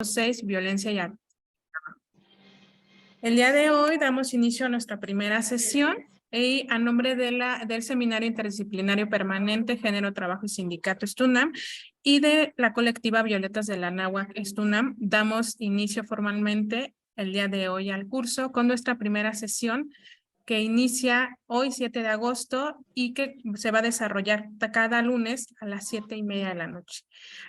6, violencia y arte. El día de hoy damos inicio a nuestra primera sesión y a nombre del Seminario Interdisciplinario Permanente Género, Trabajo y Sindicato STUNAM y de la colectiva Violetas de la Anáhuac STUNAM, damos inicio formalmente el día de hoy al curso con nuestra primera sesión que inicia hoy 7 de agosto y que se va a desarrollar cada lunes a las 7:30 de la noche.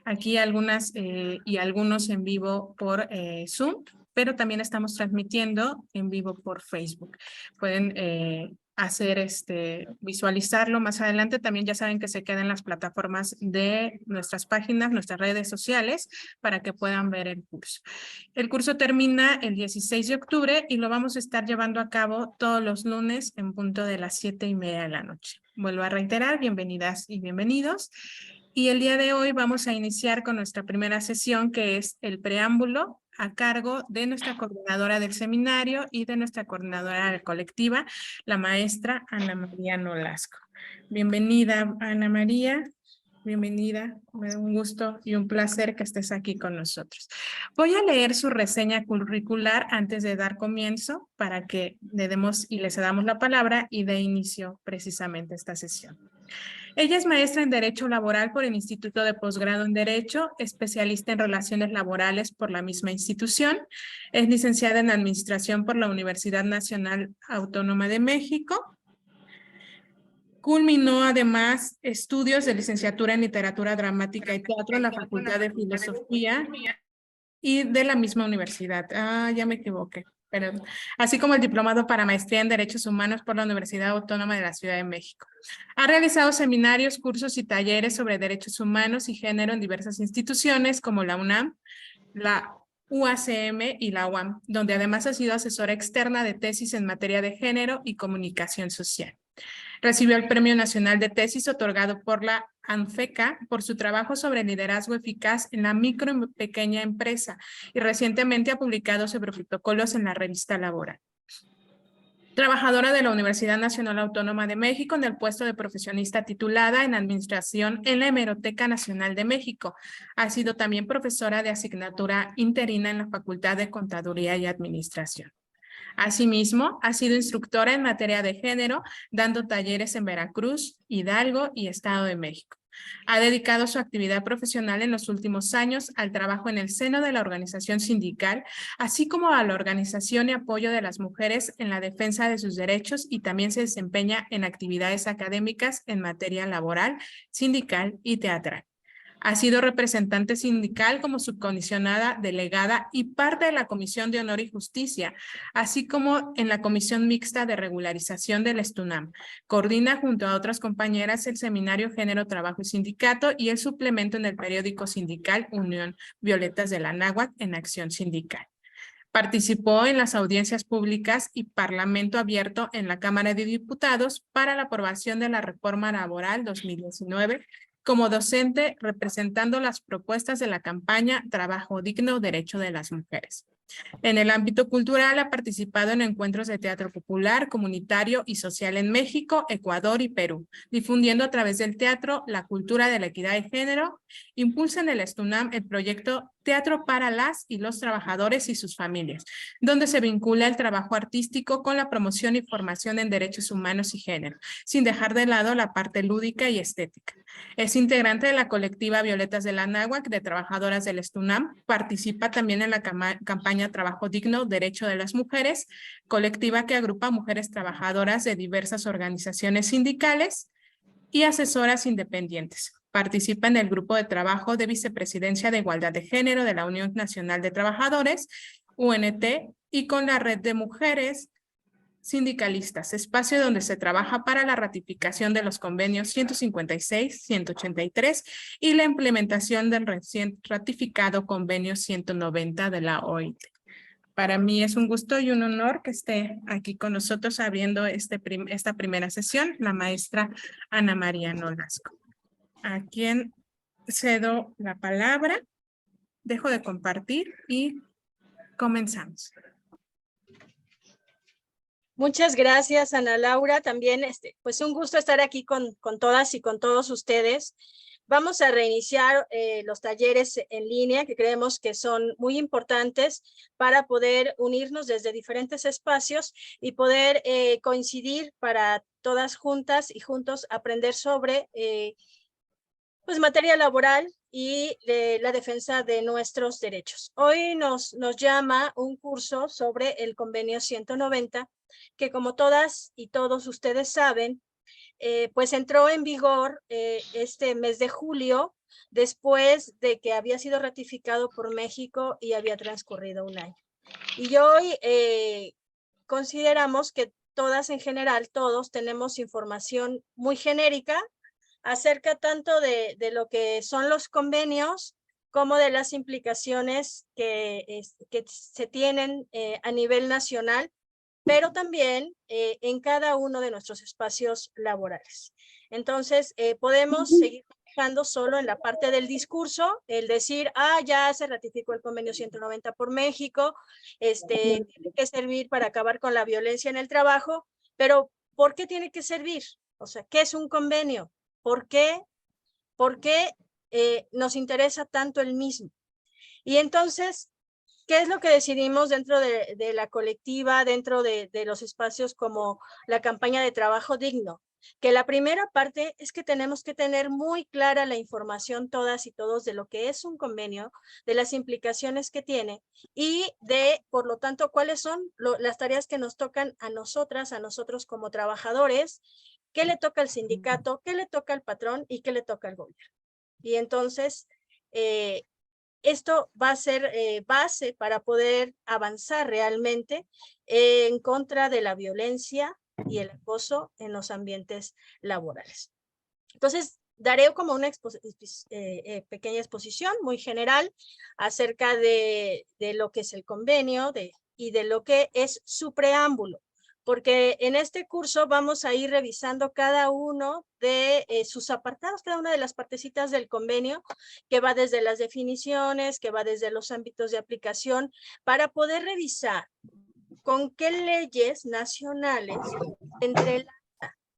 Aquí algunas y algunos en vivo por Zoom, pero también estamos transmitiendo en vivo por Facebook. Pueden visualizarlo más adelante. También ya saben que se quedan las plataformas de nuestras páginas, nuestras redes sociales, para que puedan ver el curso. El curso termina el 16 de octubre y lo vamos a estar llevando a cabo todos los lunes en punto de las 7:30 de la noche. Vuelvo a reiterar, bienvenidas y bienvenidos. Y el día de hoy vamos a iniciar con nuestra primera sesión, que es el preámbulo a cargo de nuestra coordinadora del seminario y de nuestra coordinadora de colectiva, la maestra Ana María Nolasco. Bienvenida, Ana María. Bienvenida, me da un gusto y un placer que estés aquí con nosotros. Voy a leer su reseña curricular antes de dar comienzo para que le demos y le cedamos la palabra y dé inicio precisamente a esta sesión. Ella es maestra en Derecho Laboral por el Instituto de Posgrado en Derecho, especialista en Relaciones Laborales por la misma institución, es licenciada en Administración por la Universidad Nacional Autónoma de México. Culminó además estudios de licenciatura en Literatura Dramática y Teatro en la Facultad de Filosofía y de la misma universidad. Ya me equivoqué. Pero, así como el diplomado para maestría en Derechos Humanos por la Universidad Autónoma de la Ciudad de México. Ha realizado seminarios, cursos y talleres sobre derechos humanos y género en diversas instituciones como la UNAM, la UACM y la UAM, donde además ha sido asesora externa de tesis en materia de género y comunicación social. Recibió el Premio Nacional de Tesis otorgado por la ANFECA por su trabajo sobre liderazgo eficaz en la micro y pequeña empresa y recientemente ha publicado sobre protocolos en la revista Laboral. Trabajadora de la Universidad Nacional Autónoma de México en el puesto de profesionista titulada en Administración en la Hemeroteca Nacional de México. Ha sido también profesora de asignatura interina en la Facultad de Contaduría y Administración. Asimismo, ha sido instructora en materia de género, dando talleres en Veracruz, Hidalgo y Estado de México. Ha dedicado su actividad profesional en los últimos años al trabajo en el seno de la organización sindical, así como a la organización y apoyo de las mujeres en la defensa de sus derechos y también se desempeña en actividades académicas en materia laboral, sindical y teatral. Ha sido representante sindical como subcomisionada delegada y parte de la Comisión de Honor y Justicia, así como en la Comisión Mixta de Regularización del STUNAM. Coordina junto a otras compañeras el Seminario Género, Trabajo y Sindicato y el suplemento en el periódico sindical Unión Violetas de la Anáhuac en Acción Sindical. Participó en las audiencias públicas y Parlamento Abierto en la Cámara de Diputados para la aprobación de la Reforma Laboral 2019 como docente representando las propuestas de la campaña Trabajo Digno, Derecho de las Mujeres. En el ámbito cultural ha participado en encuentros de teatro popular, comunitario y social en México, Ecuador y Perú, difundiendo a través del teatro la cultura de la equidad de género. Impulsa en el STUNAM el proyecto Teatro para las y los trabajadores y sus familias, donde se vincula el trabajo artístico con la promoción y formación en derechos humanos y género, sin dejar de lado la parte lúdica y estética. Es integrante de la colectiva Violetas de la Anáhuac de trabajadoras del STUNAM, participa también en la campaña Trabajo Digno, Derecho de las Mujeres, colectiva que agrupa mujeres trabajadoras de diversas organizaciones sindicales y asesoras independientes. Participa en el grupo de trabajo de Vicepresidencia de Igualdad de Género de la Unión Nacional de Trabajadores, UNT, y con la Red de Mujeres Sindicalistas, espacio donde se trabaja para la ratificación de los convenios 156, 183 y la implementación del recién ratificado convenio 190 de la OIT. Para mí es un gusto y un honor que esté aquí con nosotros abriendo esta primera sesión, la maestra Ana María Nolasco, a quien cedo la palabra, dejo de compartir y comenzamos. Muchas gracias, Ana Laura. También, pues un gusto estar aquí con todas y con todos ustedes. Vamos a reiniciar los talleres en línea, que creemos que son muy importantes para poder unirnos desde diferentes espacios y poder coincidir para todas juntas y juntos aprender sobre pues, materia laboral y la defensa de nuestros derechos. Hoy nos llama un curso sobre el convenio 190, que como todas y todos ustedes saben, pues entró en vigor este mes de julio, después de que había sido ratificado por México y había transcurrido un año. Y hoy consideramos que todas en general, todos tenemos información muy genérica acerca tanto de lo que son los convenios como de las implicaciones que se tienen a nivel nacional, pero también en cada uno de nuestros espacios laborales. Entonces, podemos seguir trabajando solo en la parte del discurso, el decir, ya se ratificó el convenio 190 por México, tiene que servir para acabar con la violencia en el trabajo, pero ¿por qué tiene que servir? O sea, ¿qué es un convenio? ¿Por qué nos interesa tanto el mismo? Y entonces, ¿qué es lo que decidimos dentro de la colectiva, dentro de los espacios como la campaña de trabajo digno? Que la primera parte es que tenemos que tener muy clara la información todas y todos de lo que es un convenio, de las implicaciones que tiene y de, por lo tanto, cuáles son las tareas que nos tocan a nosotras, a nosotros como trabajadores, qué le toca al sindicato, qué le toca al patrón y qué le toca al gobierno. Y entonces, esto va a ser base para poder avanzar realmente en contra de la violencia y el acoso en los ambientes laborales. Entonces, daré como una pequeña exposición muy general acerca de lo que es el convenio y de lo que es su preámbulo, porque en este curso vamos a ir revisando cada uno de sus apartados, cada una de las partecitas del convenio, que va desde las definiciones, que va desde los ámbitos de aplicación, para poder revisar con qué leyes nacionales entrelaza,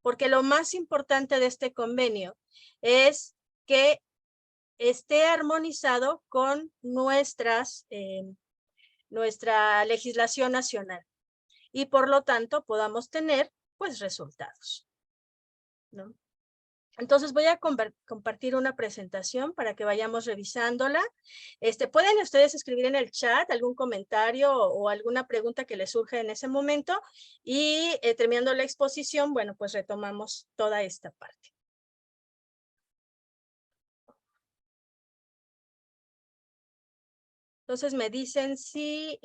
porque lo más importante de este convenio es que esté armonizado con nuestra legislación nacional y por lo tanto podamos tener pues resultados, ¿no? Entonces voy a compartir una presentación para que vayamos revisándola. Pueden ustedes escribir en el chat algún comentario o alguna pregunta que les surja en ese momento y terminando la exposición, bueno, pues retomamos toda esta parte. Entonces me dicen si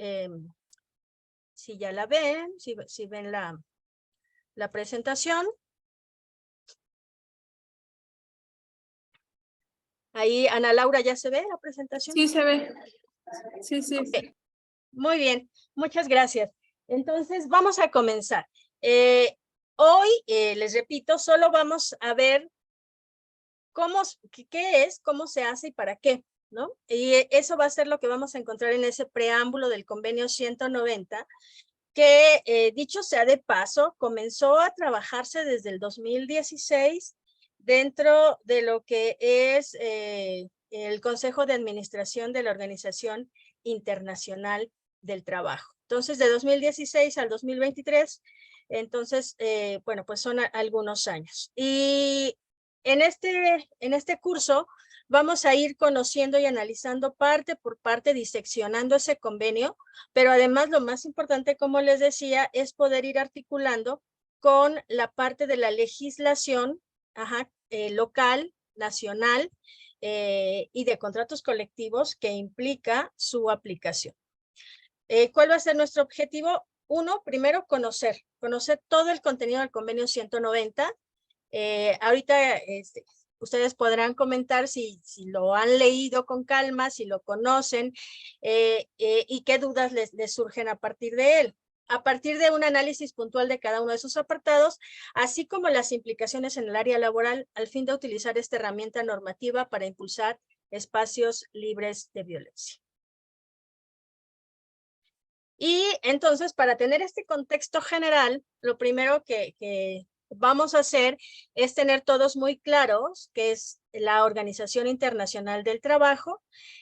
ya la ven, si ven la presentación. Ahí, Ana Laura, ¿ya se ve la presentación? Sí, se ve. Sí, sí. Okay. Muy bien, muchas gracias. Entonces, vamos a comenzar. Hoy, les repito, solo vamos a ver qué es, cómo se hace y para qué, ¿no? Y eso va a ser lo que vamos a encontrar en ese preámbulo del convenio 190, que dicho sea de paso, comenzó a trabajarse desde el 2016 dentro de lo que es el Consejo de Administración de la Organización Internacional del Trabajo. Entonces, de 2016 al 2023, entonces, bueno, pues son algunos años. Y en este curso vamos a ir conociendo y analizando parte por parte, diseccionando ese convenio, pero además lo más importante, como les decía, es poder ir articulando con la parte de la legislación local, nacional y de contratos colectivos que implica su aplicación. ¿Cuál va a ser nuestro objetivo? Uno, primero conocer todo el contenido del convenio 190. Ahorita ustedes podrán comentar si lo han leído con calma, si lo conocen y qué dudas les surgen a partir de él. A partir de un análisis puntual de cada uno de sus apartados, así como las implicaciones en el área laboral al fin de utilizar esta herramienta normativa para impulsar espacios libres de violencia. Y entonces, para tener este contexto general, lo primero que vamos a hacer es tener todos muy claros qué es la Organización Internacional del Trabajo.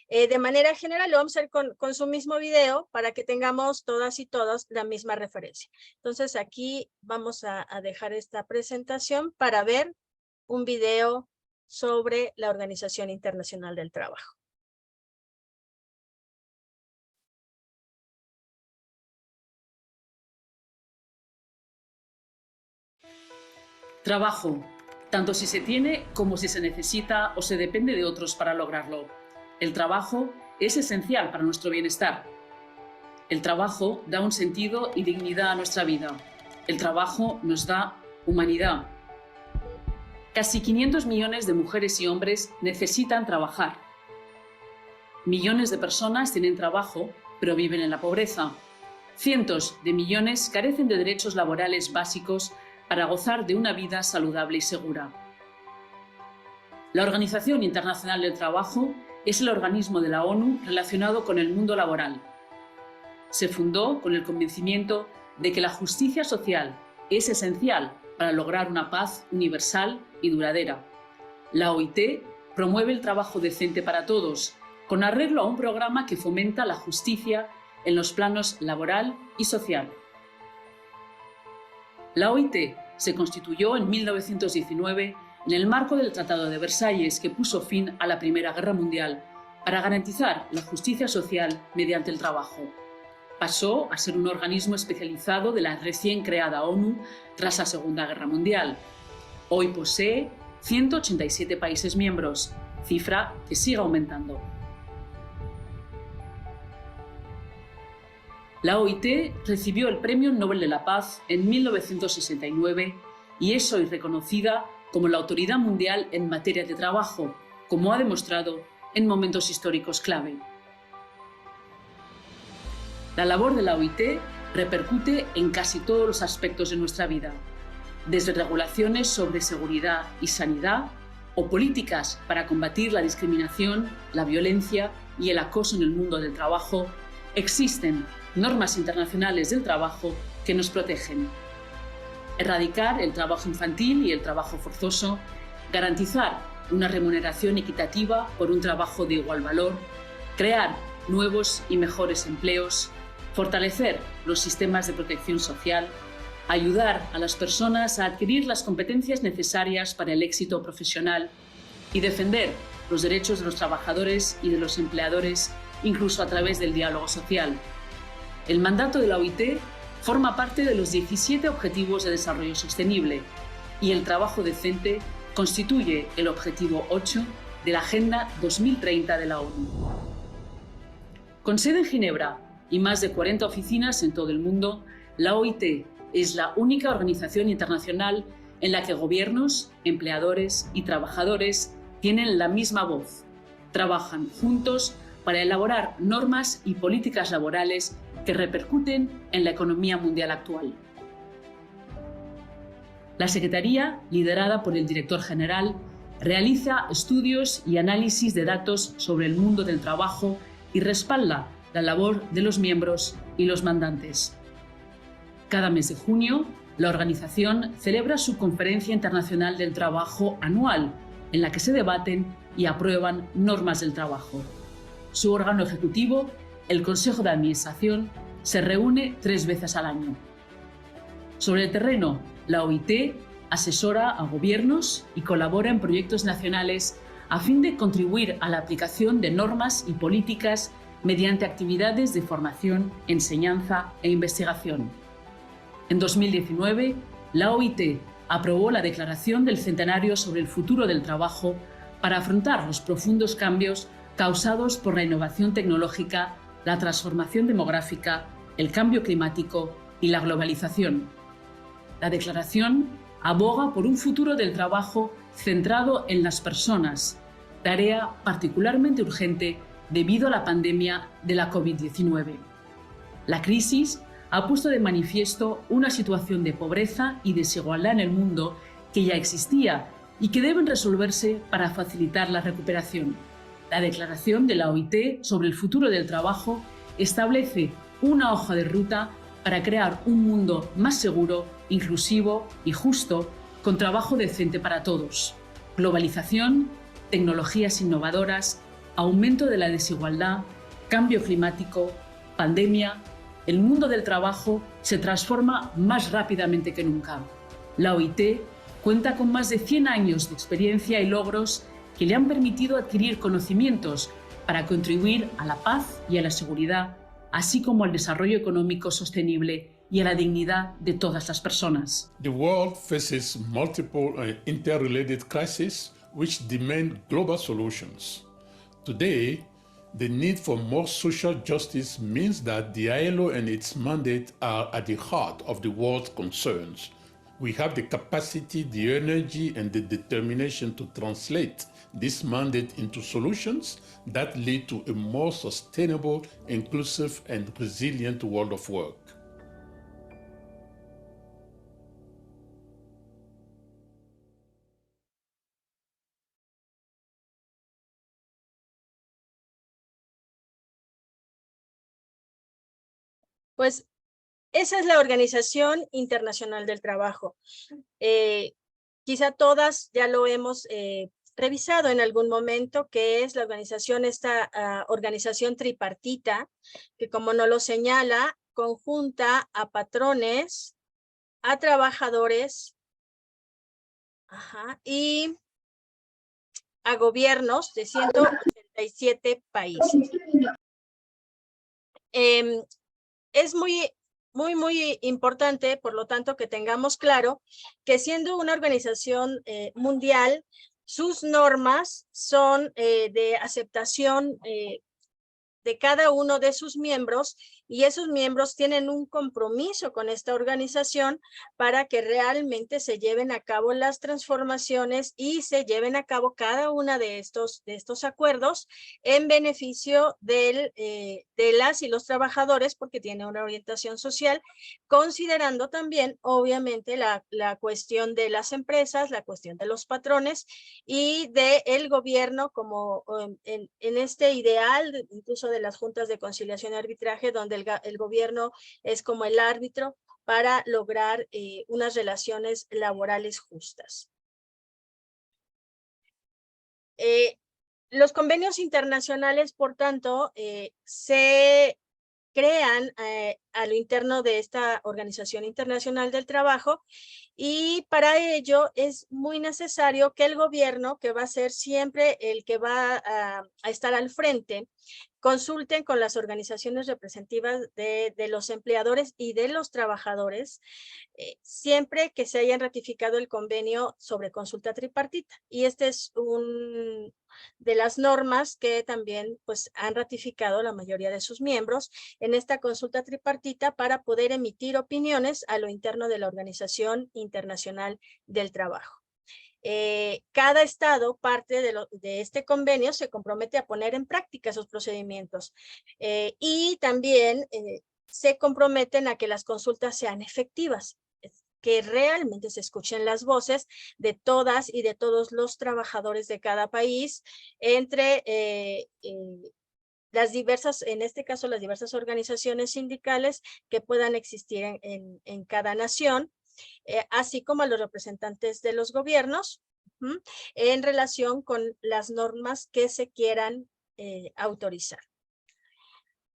De manera general, lo vamos a hacer con su mismo video para que tengamos todas y todos la misma referencia. Entonces, aquí vamos a dejar esta presentación para ver un video sobre la Organización Internacional del Trabajo. Trabajo, tanto si se tiene como si se necesita o se depende de otros para lograrlo. El trabajo es esencial para nuestro bienestar. El trabajo da un sentido y dignidad a nuestra vida. El trabajo nos da humanidad. Casi 500 millones de mujeres y hombres necesitan trabajar. Millones de personas tienen trabajo, pero viven en la pobreza. Cientos de millones carecen de derechos laborales básicos para gozar de una vida saludable y segura. La Organización Internacional del Trabajo es el organismo de la ONU relacionado con el mundo laboral. Se fundó con el convencimiento de que la justicia social es esencial para lograr una paz universal y duradera. La OIT promueve el trabajo decente para todos, con arreglo a un programa que fomenta la justicia en los planos laboral y social. La OIT se constituyó en 1919 en el marco del Tratado de Versalles, que puso fin a la Primera Guerra Mundial para garantizar la justicia social mediante el trabajo. Pasó a ser un organismo especializado de la recién creada ONU tras la Segunda Guerra Mundial. Hoy posee 187 países miembros, cifra que sigue aumentando. La OIT recibió el Premio Nobel de la Paz en 1969 y es hoy reconocida como la autoridad mundial en materia de trabajo, como ha demostrado en momentos históricos clave. La labor de la OIT repercute en casi todos los aspectos de nuestra vida, desde regulaciones sobre seguridad y sanidad o políticas para combatir la discriminación, la violencia y el acoso en el mundo del trabajo. Existen normas internacionales del trabajo que nos protegen. Erradicar el trabajo infantil y el trabajo forzoso, garantizar una remuneración equitativa por un trabajo de igual valor, crear nuevos y mejores empleos, fortalecer los sistemas de protección social, ayudar a las personas a adquirir las competencias necesarias para el éxito profesional y defender los derechos de los trabajadores y de los empleadores, incluso a través del diálogo social. El mandato de la OIT forma parte de los 17 Objetivos de Desarrollo Sostenible y el trabajo decente constituye el objetivo 8 de la Agenda 2030 de la ONU. Con sede en Ginebra y más de 40 oficinas en todo el mundo, la OIT es la única organización internacional en la que gobiernos, empleadores y trabajadores tienen la misma voz. Trabajan juntos para elaborar normas y políticas laborales que repercuten en la economía mundial actual. La Secretaría, liderada por el director general, realiza estudios y análisis de datos sobre el mundo del trabajo y respalda la labor de los miembros y los mandantes. Cada mes de junio, la organización celebra su Conferencia Internacional del Trabajo anual, en la que se debaten y aprueban normas del trabajo. Su órgano ejecutivo, el Consejo de Administración, se reúne 3 veces al año. Sobre el terreno, la OIT asesora a gobiernos y colabora en proyectos nacionales a fin de contribuir a la aplicación de normas y políticas mediante actividades de formación, enseñanza e investigación. En 2019, la OIT aprobó la Declaración del Centenario sobre el futuro del trabajo para afrontar los profundos cambios causados por la innovación tecnológica, la transformación demográfica, el cambio climático y la globalización. La declaración aboga por un futuro del trabajo centrado en las personas, tarea particularmente urgente debido a la pandemia de la COVID-19. La crisis ha puesto de manifiesto una situación de pobreza y desigualdad en el mundo que ya existía y que deben resolverse para facilitar la recuperación. La declaración de la OIT sobre el futuro del trabajo establece una hoja de ruta para crear un mundo más seguro, inclusivo y justo con trabajo decente para todos, globalización, tecnologías innovadoras, aumento de la desigualdad, cambio climático, pandemia. El mundo del trabajo se transforma más rápidamente que nunca. La OIT cuenta con más de 100 años de experiencia y logros que le han permitido adquirir conocimientos para contribuir a la paz y a la seguridad, así como al desarrollo económico sostenible y a la dignidad de todas las personas. The world faces multiple interrelated crises which demand global solutions. Today, the need for more social justice means that the ILO and its mandate are at the heart of the world's concerns. We have the capacity, the energy, and the determination to translate this mandate into solutions that lead to a more sustainable, inclusive, and resilient world of work. Pues esa es la Organización Internacional del Trabajo. Quizá todas ya lo hemos revisado en algún momento, que es la organización, esta organización tripartita, que como nos lo señala, conjunta a patrones, a trabajadores y a gobiernos de 187 países. Es muy importante, por lo tanto, que tengamos claro que siendo una organización mundial, sus normas son de aceptación de cada uno de sus miembros, y esos miembros tienen un compromiso con esta organización para que realmente se lleven a cabo las transformaciones y se lleven a cabo cada una de estos acuerdos en beneficio de las y los trabajadores, porque tiene una orientación social, considerando también, obviamente, la cuestión de las empresas, la cuestión de los patrones y del gobierno, como en este ideal, incluso de las juntas de conciliación y arbitraje, donde el gobierno es como el árbitro para lograr unas relaciones laborales justas. Los convenios internacionales, por tanto, se crean a lo interno de esta Organización Internacional del Trabajo, y para ello es muy necesario que el gobierno, que va a ser siempre el que va a estar al frente, consulten con las organizaciones representativas de los empleadores y de los trabajadores, siempre que se haya ratificado el convenio sobre consulta tripartita. Y este es de las normas que también pues han ratificado la mayoría de sus miembros en esta consulta tripartita para poder emitir opiniones a lo interno de la Organización Internacional del Trabajo. Cada estado, parte de este convenio, se compromete a poner en práctica esos procedimientos y también se comprometen a que las consultas sean efectivas, que realmente se escuchen las voces de todas y de todos los trabajadores de cada país, entre las diversas, en este caso las diversas organizaciones sindicales que puedan existir en cada nación, así como a los representantes de los gobiernos, en relación con las normas que se quieran autorizar.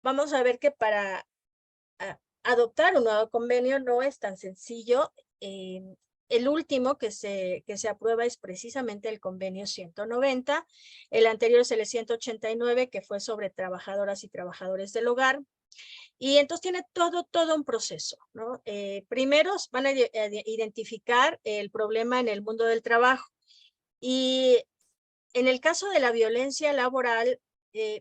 Vamos a ver que para adoptar un nuevo convenio no es tan sencillo. El último que se aprueba es precisamente el convenio 190. El anterior es el 189, que fue sobre trabajadoras y trabajadores del hogar. Y entonces tiene todo un proceso, ¿no? Primero van a identificar el problema en el mundo del trabajo. Y en el caso de la violencia laboral,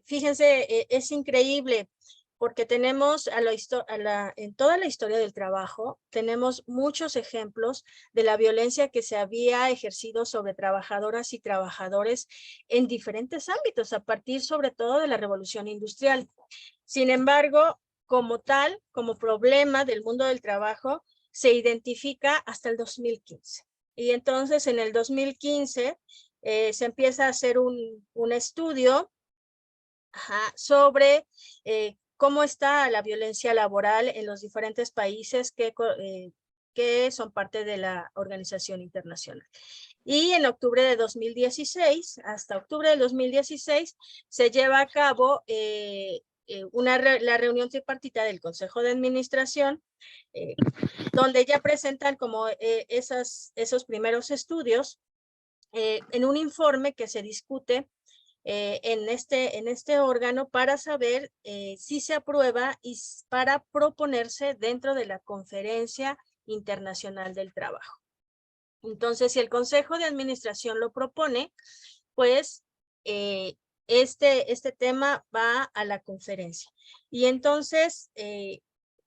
fíjense, es increíble, porque tenemos en toda la historia del trabajo, tenemos muchos ejemplos de la violencia que se había ejercido sobre trabajadoras y trabajadores en diferentes ámbitos, a partir sobre todo de la revolución industrial. Sin embargo, como tal, como problema del mundo del trabajo, se identifica hasta el 2015. Y entonces en el 2015 se empieza a hacer un estudio sobre cómo está la violencia laboral en los diferentes países que que son parte de la organización internacional. Y en octubre de 2016, hasta octubre de 2016, se lleva a cabo la reunión tripartita del Consejo de Administración, donde ya presentan como esos primeros estudios en un informe que se discute en este órgano para saber si se aprueba y para proponerse dentro de la Conferencia Internacional del Trabajo. Entonces, si el Consejo de Administración lo propone, pues este tema va a la conferencia. Y entonces,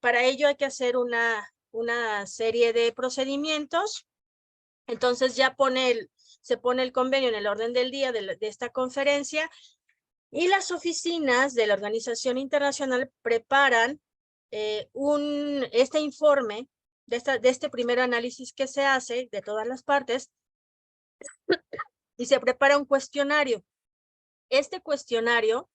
para ello hay que hacer una serie de procedimientos. Entonces ya se pone el convenio en el orden del día de esta conferencia y las oficinas de la Organización Internacional preparan este informe de este primer análisis que se hace de todas las partes y se prepara un cuestionario. Este cuestionario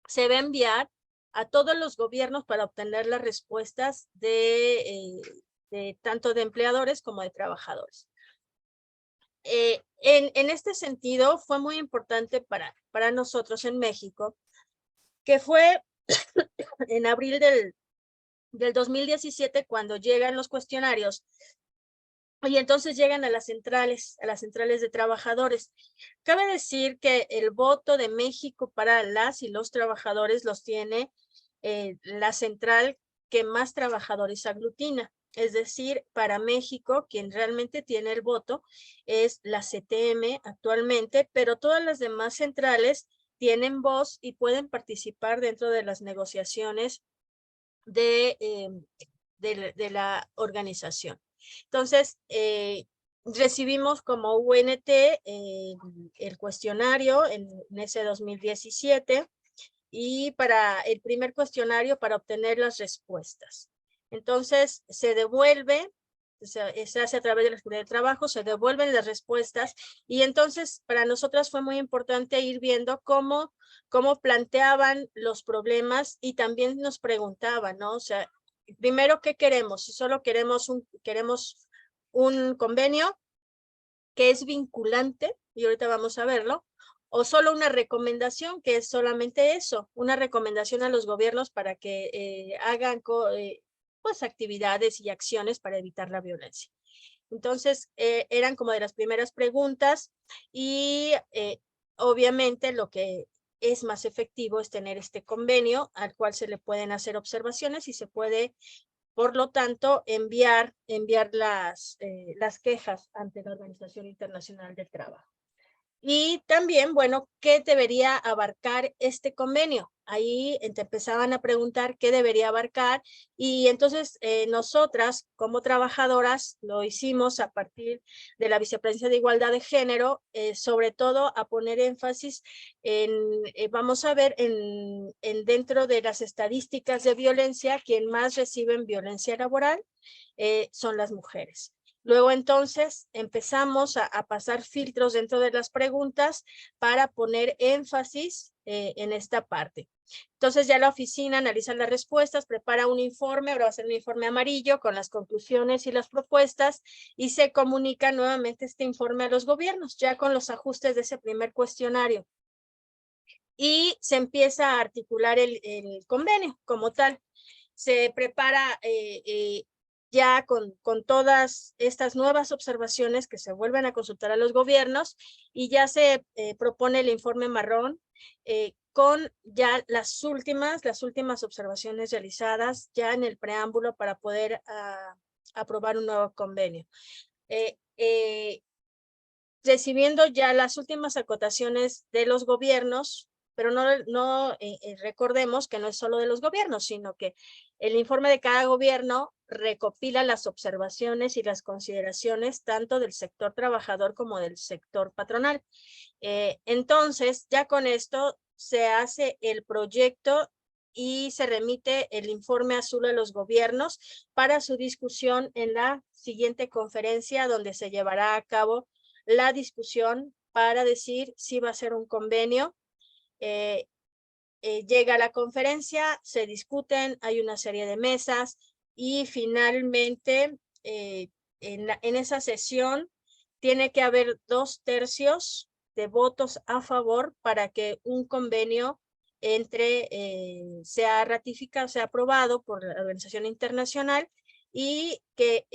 se va a enviar a todos los gobiernos para obtener las respuestas de tanto de empleadores como de trabajadores. En este sentido, fue muy importante para nosotros en México, que fue en abril del 2017 cuando llegan los cuestionarios y entonces llegan a las centrales de trabajadores. Cabe decir que el voto de México para las y los trabajadores los tiene la central que más trabajadores aglutina. Es decir, para México, quien realmente tiene el voto es la CTM actualmente, pero todas las demás centrales tienen voz y pueden participar dentro de las negociaciones de la organización. Entonces, recibimos como UNT el cuestionario en ese 2017 y para el primer cuestionario para obtener las respuestas. Entonces, se devuelve, se hace a través de la Secretaría de Trabajo, se devuelven las respuestas y entonces para nosotras fue muy importante ir viendo cómo planteaban los problemas y también nos preguntaban, ¿no? O sea, primero, ¿qué queremos? Si solo queremos un convenio que es vinculante, y ahorita vamos a verlo, o solo una recomendación que es solamente eso, una recomendación a los gobiernos para que hagan pues actividades y acciones para evitar la violencia. Entonces, eran como de las primeras preguntas y obviamente lo que es más efectivo es tener este convenio al cual se le pueden hacer observaciones y se puede, por lo tanto, enviar las quejas ante la Organización Internacional del Trabajo. Y también, bueno, ¿qué debería abarcar este convenio? Ahí empezaban a preguntar qué debería abarcar y entonces nosotras como trabajadoras lo hicimos a partir de la Vicepresidencia de Igualdad de Género, sobre todo a poner énfasis en, vamos a ver, dentro de las estadísticas de violencia, quien más reciben violencia laboral son las mujeres. Luego entonces empezamos a pasar filtros dentro de las preguntas para poner énfasis en esta parte. Entonces ya la oficina analiza las respuestas, prepara un informe, ahora va a ser un informe amarillo con las conclusiones y las propuestas y se comunica nuevamente este informe a los gobiernos, ya con los ajustes de ese primer cuestionario. Y se empieza a articular el convenio como tal. Se prepara ya con todas estas nuevas observaciones que se vuelven a consultar a los gobiernos y ya se propone el informe marrón con ya las últimas observaciones realizadas ya en el preámbulo para poder aprobar un nuevo convenio. Recibiendo ya las últimas acotaciones de los gobiernos, pero no recordemos que no es solo de los gobiernos, sino que el informe de cada gobierno recopila las observaciones y las consideraciones tanto del sector trabajador como del sector patronal. Entonces, ya con esto se hace el proyecto y se remite el informe azul a los gobiernos para su discusión en la siguiente conferencia donde se llevará a cabo la discusión para decir si va a ser un convenio. Llega a la conferencia, se discuten, hay una serie de mesas y finalmente en esa sesión tiene que haber 2/3 de votos a favor para que un convenio sea ratificado, sea aprobado por la organización internacional y que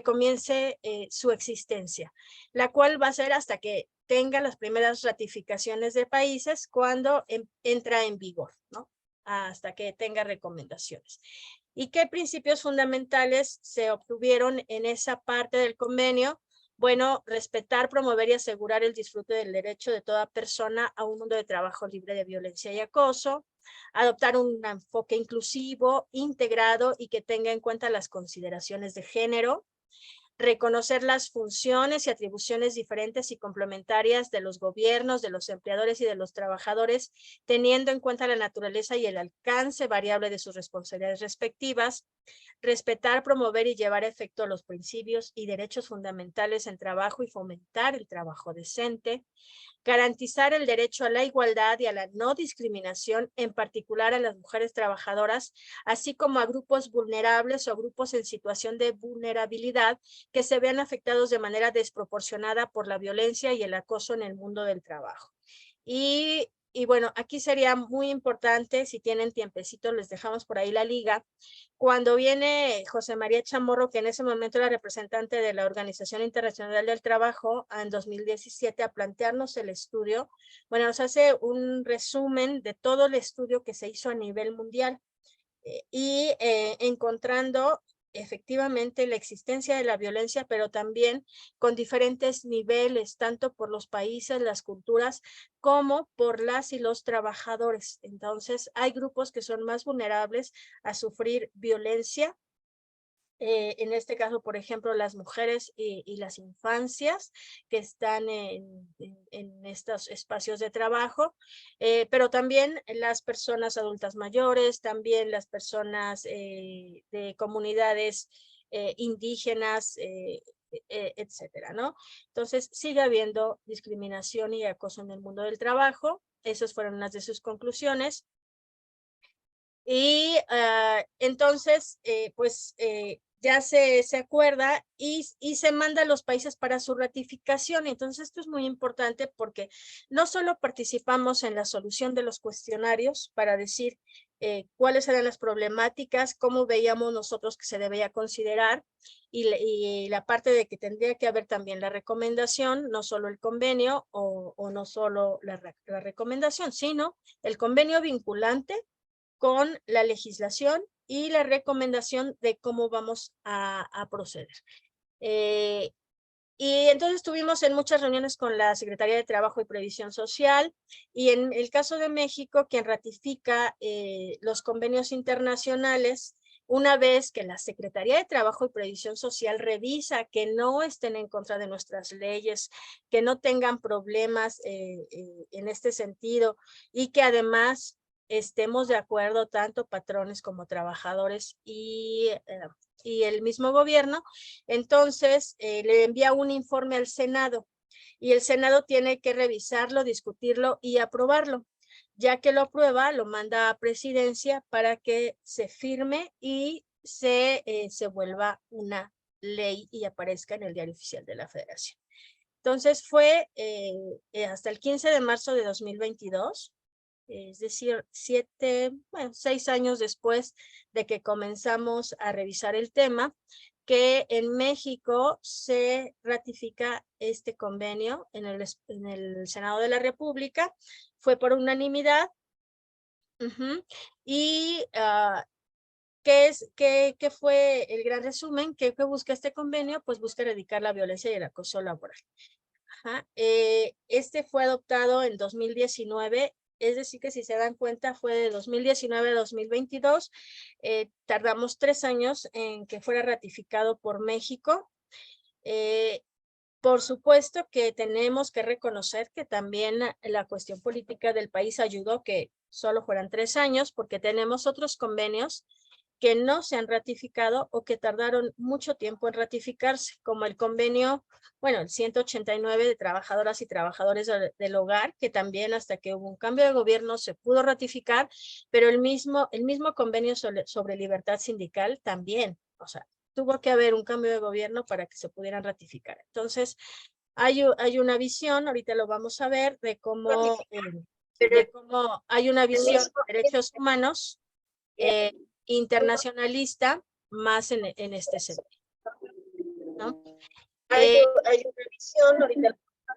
comience su existencia, la cual va a ser hasta que tenga las primeras ratificaciones de países cuando entra en vigor, ¿no? Hasta que tenga recomendaciones. ¿Y qué principios fundamentales se obtuvieron en esa parte del convenio? Bueno, respetar, promover y asegurar el disfrute del derecho de toda persona a un mundo de trabajo libre de violencia y acoso, adoptar un enfoque inclusivo, integrado y que tenga en cuenta las consideraciones de género, reconocer las funciones y atribuciones diferentes y complementarias de los gobiernos, de los empleadores y de los trabajadores, teniendo en cuenta la naturaleza y el alcance variable de sus responsabilidades respectivas, respetar, promover y llevar a efecto los principios y derechos fundamentales en trabajo y fomentar el trabajo decente, garantizar el derecho a la igualdad y a la no discriminación, en particular a las mujeres trabajadoras, así como a grupos vulnerables o grupos en situación de vulnerabilidad que se vean afectados de manera desproporcionada por la violencia y el acoso en el mundo del trabajo. Y bueno, aquí sería muy importante, si tienen tiempecito, les dejamos por ahí la liga. Cuando viene José María Chamorro, que en ese momento era representante de la Organización Internacional del Trabajo, en 2017, a plantearnos el estudio, bueno, nos hace un resumen de todo el estudio que se hizo a nivel mundial encontrando efectivamente la existencia de la violencia, pero también con diferentes niveles, tanto por los países, las culturas, como por las y los trabajadores. Entonces, hay grupos que son más vulnerables a sufrir violencia. En este caso, por ejemplo, las mujeres y las infancias que están en estos espacios de trabajo, pero también las personas adultas mayores, también las personas de comunidades indígenas, etcétera, ¿no? Entonces, sigue habiendo discriminación y acoso en el mundo del trabajo. Esas fueron unas de sus conclusiones. Y entonces, ya se acuerda y se manda a los países para su ratificación. Entonces, esto es muy importante porque no solo participamos en la solución de los cuestionarios para decir cuáles eran las problemáticas, cómo veíamos nosotros que se debía considerar, y la parte de que tendría que haber también la recomendación, no solo el convenio o no solo la recomendación, sino el convenio vinculante con la legislación y la recomendación de cómo vamos a proceder. Y entonces estuvimos en muchas reuniones con la Secretaría de Trabajo y Previsión Social, y en el caso de México, quien ratifica los convenios internacionales, una vez que la Secretaría de Trabajo y Previsión Social revisa que no estén en contra de nuestras leyes, que no tengan problemas en este sentido, y que además estemos de acuerdo tanto patrones como trabajadores y el mismo gobierno, entonces le envía un informe al Senado, y el Senado tiene que revisarlo, discutirlo y aprobarlo. Ya que lo aprueba, lo manda a presidencia para que se firme y se vuelva una ley y aparezca en el Diario Oficial de la Federación. Entonces fue hasta el 15 de marzo de 2022, es decir, 6 años después de que comenzamos a revisar el tema, que en México se ratifica este convenio en el Senado de la República. Fue por unanimidad. Y ¿qué fue el gran resumen? ¿Qué busca este convenio? Pues busca erradicar la violencia y el acoso laboral. Este fue adoptado en 2019, es decir que si se dan cuenta fue de 2019 a 2022, tardamos 3 años en que fuera ratificado por México. Por supuesto que tenemos que reconocer que también la cuestión política del país ayudó que solo fueran 3 años, porque tenemos otros convenios que no se han ratificado o que tardaron mucho tiempo en ratificarse, como el convenio, bueno, el 189 de trabajadoras y trabajadores del hogar, que también hasta que hubo un cambio de gobierno se pudo ratificar, pero el mismo convenio sobre libertad sindical también, o sea, tuvo que haber un cambio de gobierno para que se pudieran ratificar. Entonces, hay una visión, ahorita lo vamos a ver, de cómo hay una visión de derechos humanos internacionalista más en este sentido, ¿no? Hay una visión, ahorita lo vamos a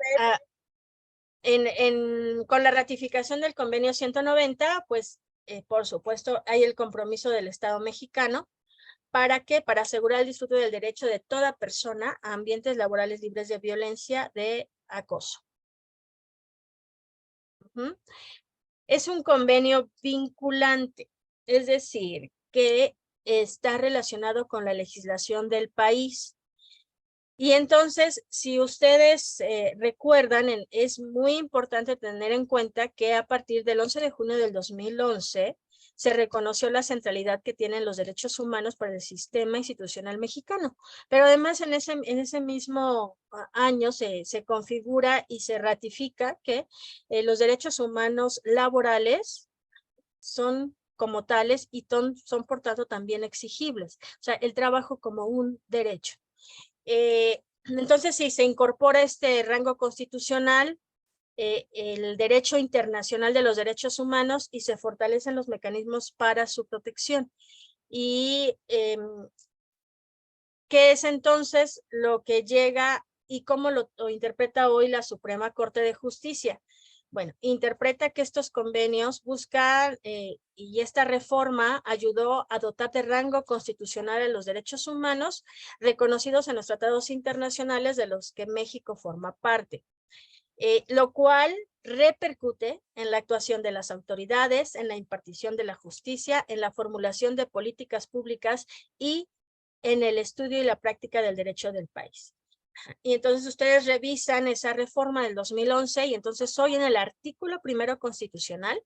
ver. Con la ratificación del convenio 190, pues, por supuesto, hay el compromiso del Estado mexicano. ¿Para qué? Para asegurar el disfrute del derecho de toda persona a ambientes laborales libres de violencia, de acoso. Es un convenio vinculante, es decir, que está relacionado con la legislación del país. Y entonces, si ustedes recuerdan, es muy importante tener en cuenta que a partir del 11 de junio del 2011, se reconoció la centralidad que tienen los derechos humanos para el sistema institucional mexicano. Pero además en ese mismo año se configura y se ratifica que los derechos humanos laborales son como tales y son por tanto también exigibles. O sea, el trabajo como un derecho. Entonces, si se incorpora este rango constitucional, el derecho internacional de los derechos humanos y se fortalecen los mecanismos para su protección. Y ¿qué es entonces lo que llega y cómo lo interpreta hoy la Suprema Corte de Justicia? Bueno, interpreta que estos convenios buscan y esta reforma ayudó a dotar de rango constitucional a los derechos humanos reconocidos en los tratados internacionales de los que México forma parte. Lo cual repercute en la actuación de las autoridades, en la impartición de la justicia, en la formulación de políticas públicas y en el estudio y la práctica del derecho del país. Y entonces ustedes revisan esa reforma del 2011 y entonces hoy en el artículo 1 constitucional,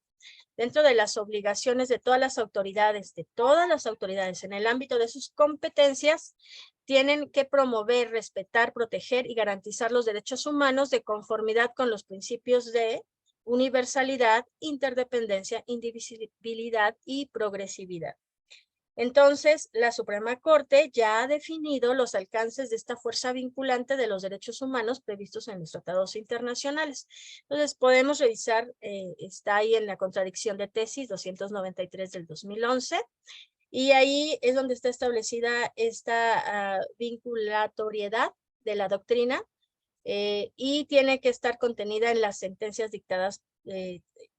dentro de las obligaciones de todas las autoridades en el ámbito de sus competencias, tienen que promover, respetar, proteger y garantizar los derechos humanos de conformidad con los principios de universalidad, interdependencia, indivisibilidad y progresividad. Entonces, la Suprema Corte ya ha definido los alcances de esta fuerza vinculante de los derechos humanos previstos en los tratados internacionales. Entonces, podemos revisar, está ahí en la contradicción de tesis 293 del 2011, y ahí es donde está establecida esta vinculatoriedad de la doctrina y tiene que estar contenida en las sentencias dictadas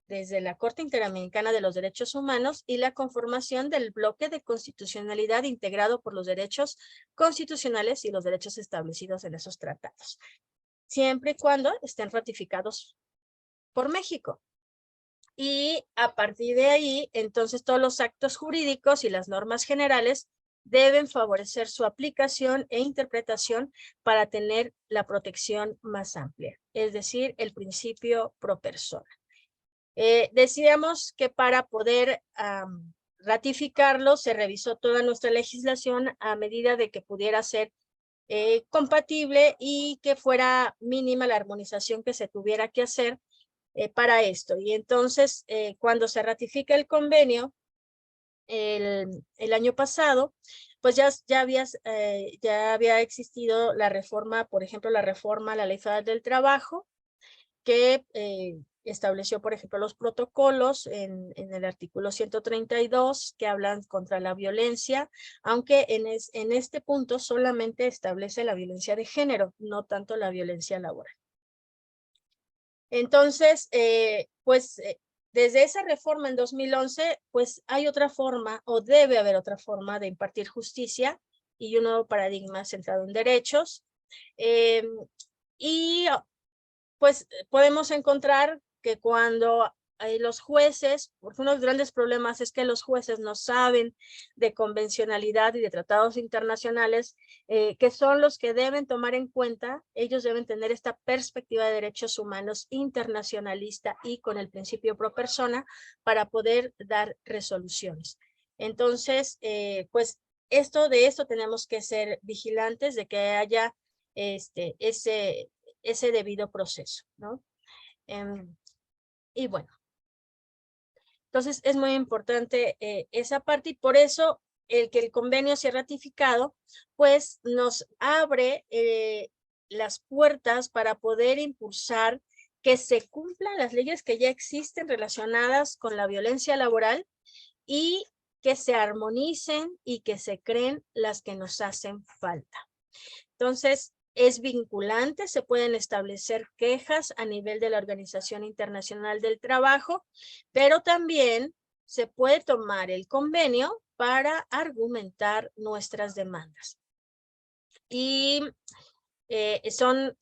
desde la Corte Interamericana de los Derechos Humanos y la conformación del bloque de constitucionalidad integrado por los derechos constitucionales y los derechos establecidos en esos tratados, siempre y cuando estén ratificados por México. Y a partir de ahí, entonces todos los actos jurídicos y las normas generales deben favorecer su aplicación e interpretación para tener la protección más amplia, es decir, el principio pro persona. Decíamos que para poder ratificarlo se revisó toda nuestra legislación a medida de que pudiera ser compatible y que fuera mínima la armonización que se tuviera que hacer para esto. Y entonces, cuando se ratifica el convenio el año pasado, pues ya había existido la reforma, por ejemplo, la reforma a la Ley Federal del Trabajo, que estableció, por ejemplo, los protocolos en el artículo 132 que hablan contra la violencia, aunque en este punto solamente establece la violencia de género, no tanto la violencia laboral. Entonces, desde esa reforma en 2011, pues hay otra forma, o debe haber otra forma de impartir justicia y un nuevo paradigma centrado en derechos. Y pues podemos encontrar que cuando los jueces, porque uno de los grandes problemas es que los jueces no saben de convencionalidad y de tratados internacionales, que son los que deben tomar en cuenta, ellos deben tener esta perspectiva de derechos humanos internacionalista y con el principio pro persona para poder dar resoluciones. Entonces, pues de esto tenemos que ser vigilantes de que haya ese debido proceso, ¿no? Y bueno, entonces es muy importante esa parte y por eso el que el convenio sea ratificado, pues nos abre las puertas para poder impulsar que se cumplan las leyes que ya existen relacionadas con la violencia laboral y que se armonicen y que se creen las que nos hacen falta. Entonces, es vinculante, se pueden establecer quejas a nivel de la Organización Internacional del Trabajo, pero también se puede tomar el convenio para argumentar nuestras demandas. Y son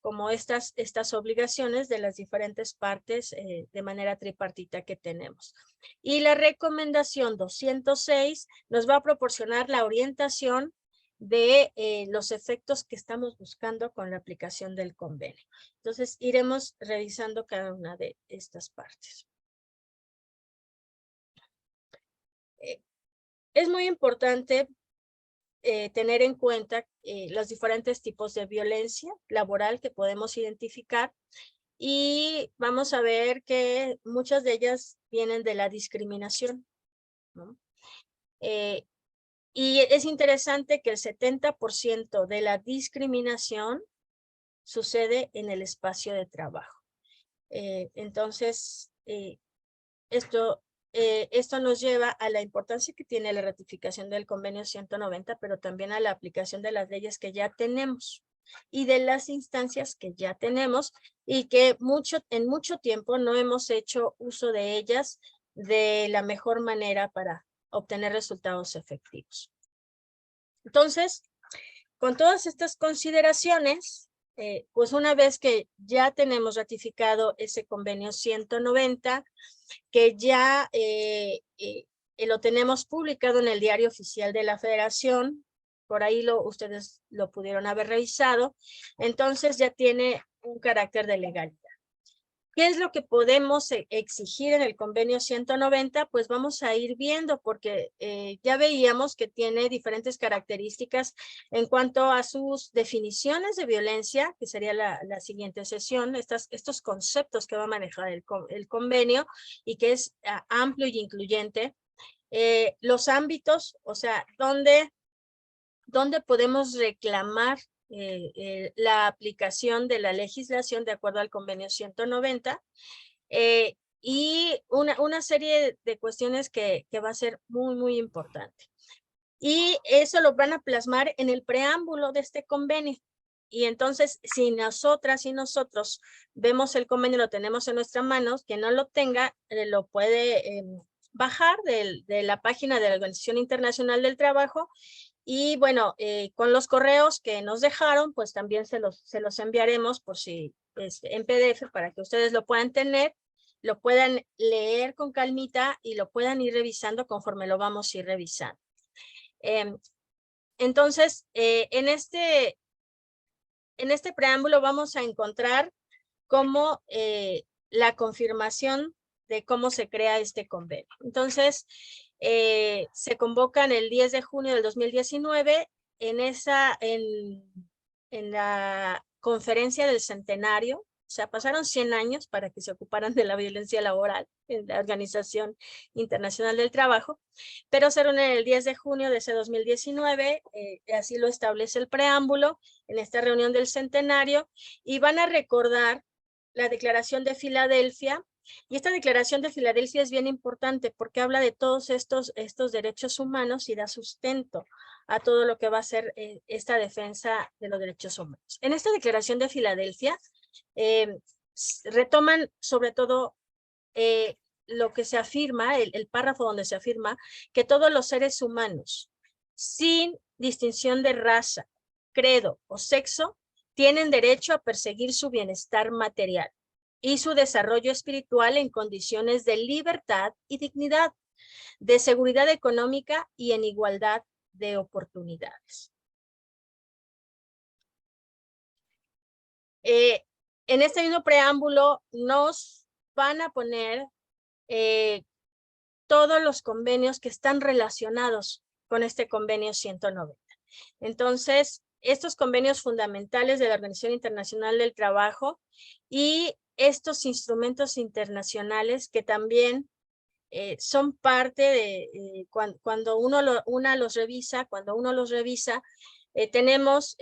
como estas obligaciones de las diferentes partes de manera tripartita que tenemos. Y la recomendación 206 nos va a proporcionar la orientación de los efectos que estamos buscando con la aplicación del convenio. Entonces, iremos revisando cada una de estas partes. Es muy importante tener en cuenta los diferentes tipos de violencia laboral que podemos identificar, y vamos a ver que muchas de ellas vienen de la discriminación, ¿no? Y es interesante que el 70% de la discriminación sucede en el espacio de trabajo. Entonces, esto nos lleva a la importancia que tiene la ratificación del convenio 190, pero también a la aplicación de las leyes que ya tenemos y de las instancias que ya tenemos y que en mucho tiempo no hemos hecho uso de ellas de la mejor manera para obtener resultados efectivos. Entonces, con todas estas consideraciones, pues una vez que ya tenemos ratificado ese convenio 190, que ya lo tenemos publicado en el Diario Oficial de la Federación, por ahí ustedes lo pudieron haber revisado, entonces ya tiene un carácter de legalidad. ¿Qué es lo que podemos exigir en el convenio 190? Pues vamos a ir viendo, porque ya veíamos que tiene diferentes características en cuanto a sus definiciones de violencia, que sería la siguiente sesión, estos conceptos que va a manejar el convenio y que es amplio y incluyente. Los ámbitos, o sea, ¿dónde podemos reclamar la aplicación de la legislación de acuerdo al convenio 190, y una serie de cuestiones que va a ser muy, muy importante. Y eso lo van a plasmar en el preámbulo de este convenio. Y entonces, si nosotras y nosotros vemos el convenio, lo tenemos en nuestras manos, quien no lo tenga, lo puede bajar de la página de la Organización Internacional del Trabajo. Y bueno, con los correos que nos dejaron, pues también se los enviaremos por si en PDF para que ustedes lo puedan tener, lo puedan leer con calmita y lo puedan ir revisando conforme lo vamos a ir revisando. Entonces, en este preámbulo vamos a encontrar como la confirmación de cómo se crea este convenio. Entonces, se convocan el 10 de junio del 2019 en la conferencia del centenario. O sea, pasaron 100 años para que se ocuparan de la violencia laboral en la Organización Internacional del Trabajo, pero se reúnen el 10 de junio de ese 2019, así lo establece el preámbulo en esta reunión del centenario, y van a recordar la Declaración de Filadelfia. Y esta Declaración de Filadelfia es bien importante porque habla de todos estos derechos humanos y da sustento a todo lo que va a ser esta defensa de los derechos humanos. En esta Declaración de Filadelfia retoman sobre todo lo que se afirma, el párrafo donde se afirma que todos los seres humanos, sin distinción de raza, credo o sexo, tienen derecho a perseguir su bienestar material y su desarrollo espiritual en condiciones de libertad y dignidad, de seguridad económica y en igualdad de oportunidades. En este mismo preámbulo nos van a poner todos los convenios que están relacionados con este convenio 190. Entonces, estos convenios fundamentales de la Organización Internacional del Trabajo y estos instrumentos internacionales que también son parte de cuando uno los revisa, tenemos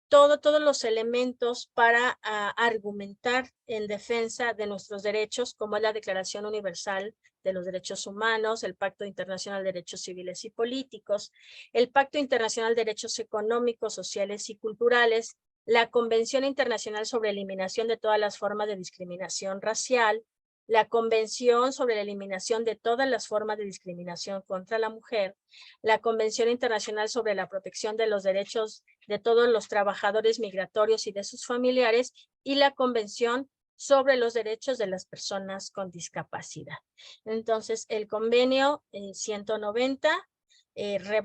todos los elementos para argumentar en defensa de nuestros derechos, como es la Declaración Universal de los Derechos Humanos, el Pacto Internacional de Derechos Civiles y Políticos, el Pacto Internacional de Derechos Económicos, Sociales y Culturales, la Convención Internacional sobre Eliminación de todas las formas de discriminación racial, la Convención sobre la Eliminación de todas las formas de discriminación contra la mujer, la Convención Internacional sobre la Protección de los Derechos de todos los trabajadores migratorios y de sus familiares, y la Convención sobre los Derechos de las Personas con Discapacidad. Entonces, el convenio 190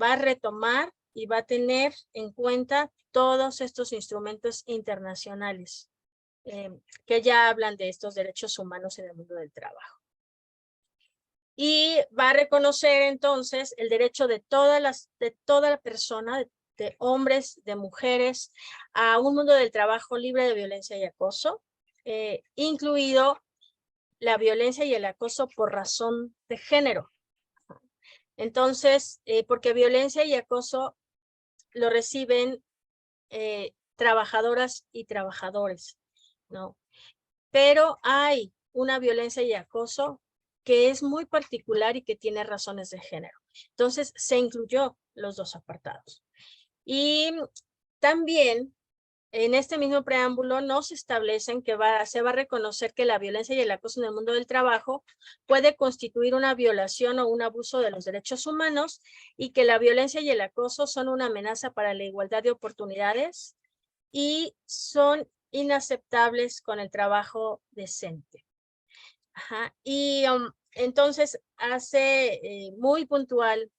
va a retomar y va a tener en cuenta todos estos instrumentos internacionales que ya hablan de estos derechos humanos en el mundo del trabajo. Y va a reconocer entonces el derecho de toda la persona, de hombres, de mujeres, a un mundo del trabajo libre de violencia y acoso, incluido la violencia y el acoso por razón de género. Entonces, porque violencia y acoso lo reciben trabajadoras y trabajadores, ¿no? Pero hay una violencia y acoso que es muy particular y que tiene razones de género. Entonces, se incluyó los dos apartados. Y también en este mismo preámbulo nos establecen que se va a reconocer que la violencia y el acoso en el mundo del trabajo puede constituir una violación o un abuso de los derechos humanos, y que la violencia y el acoso son una amenaza para la igualdad de oportunidades y son inaceptables con el trabajo decente. Ajá. Y entonces hace muy puntual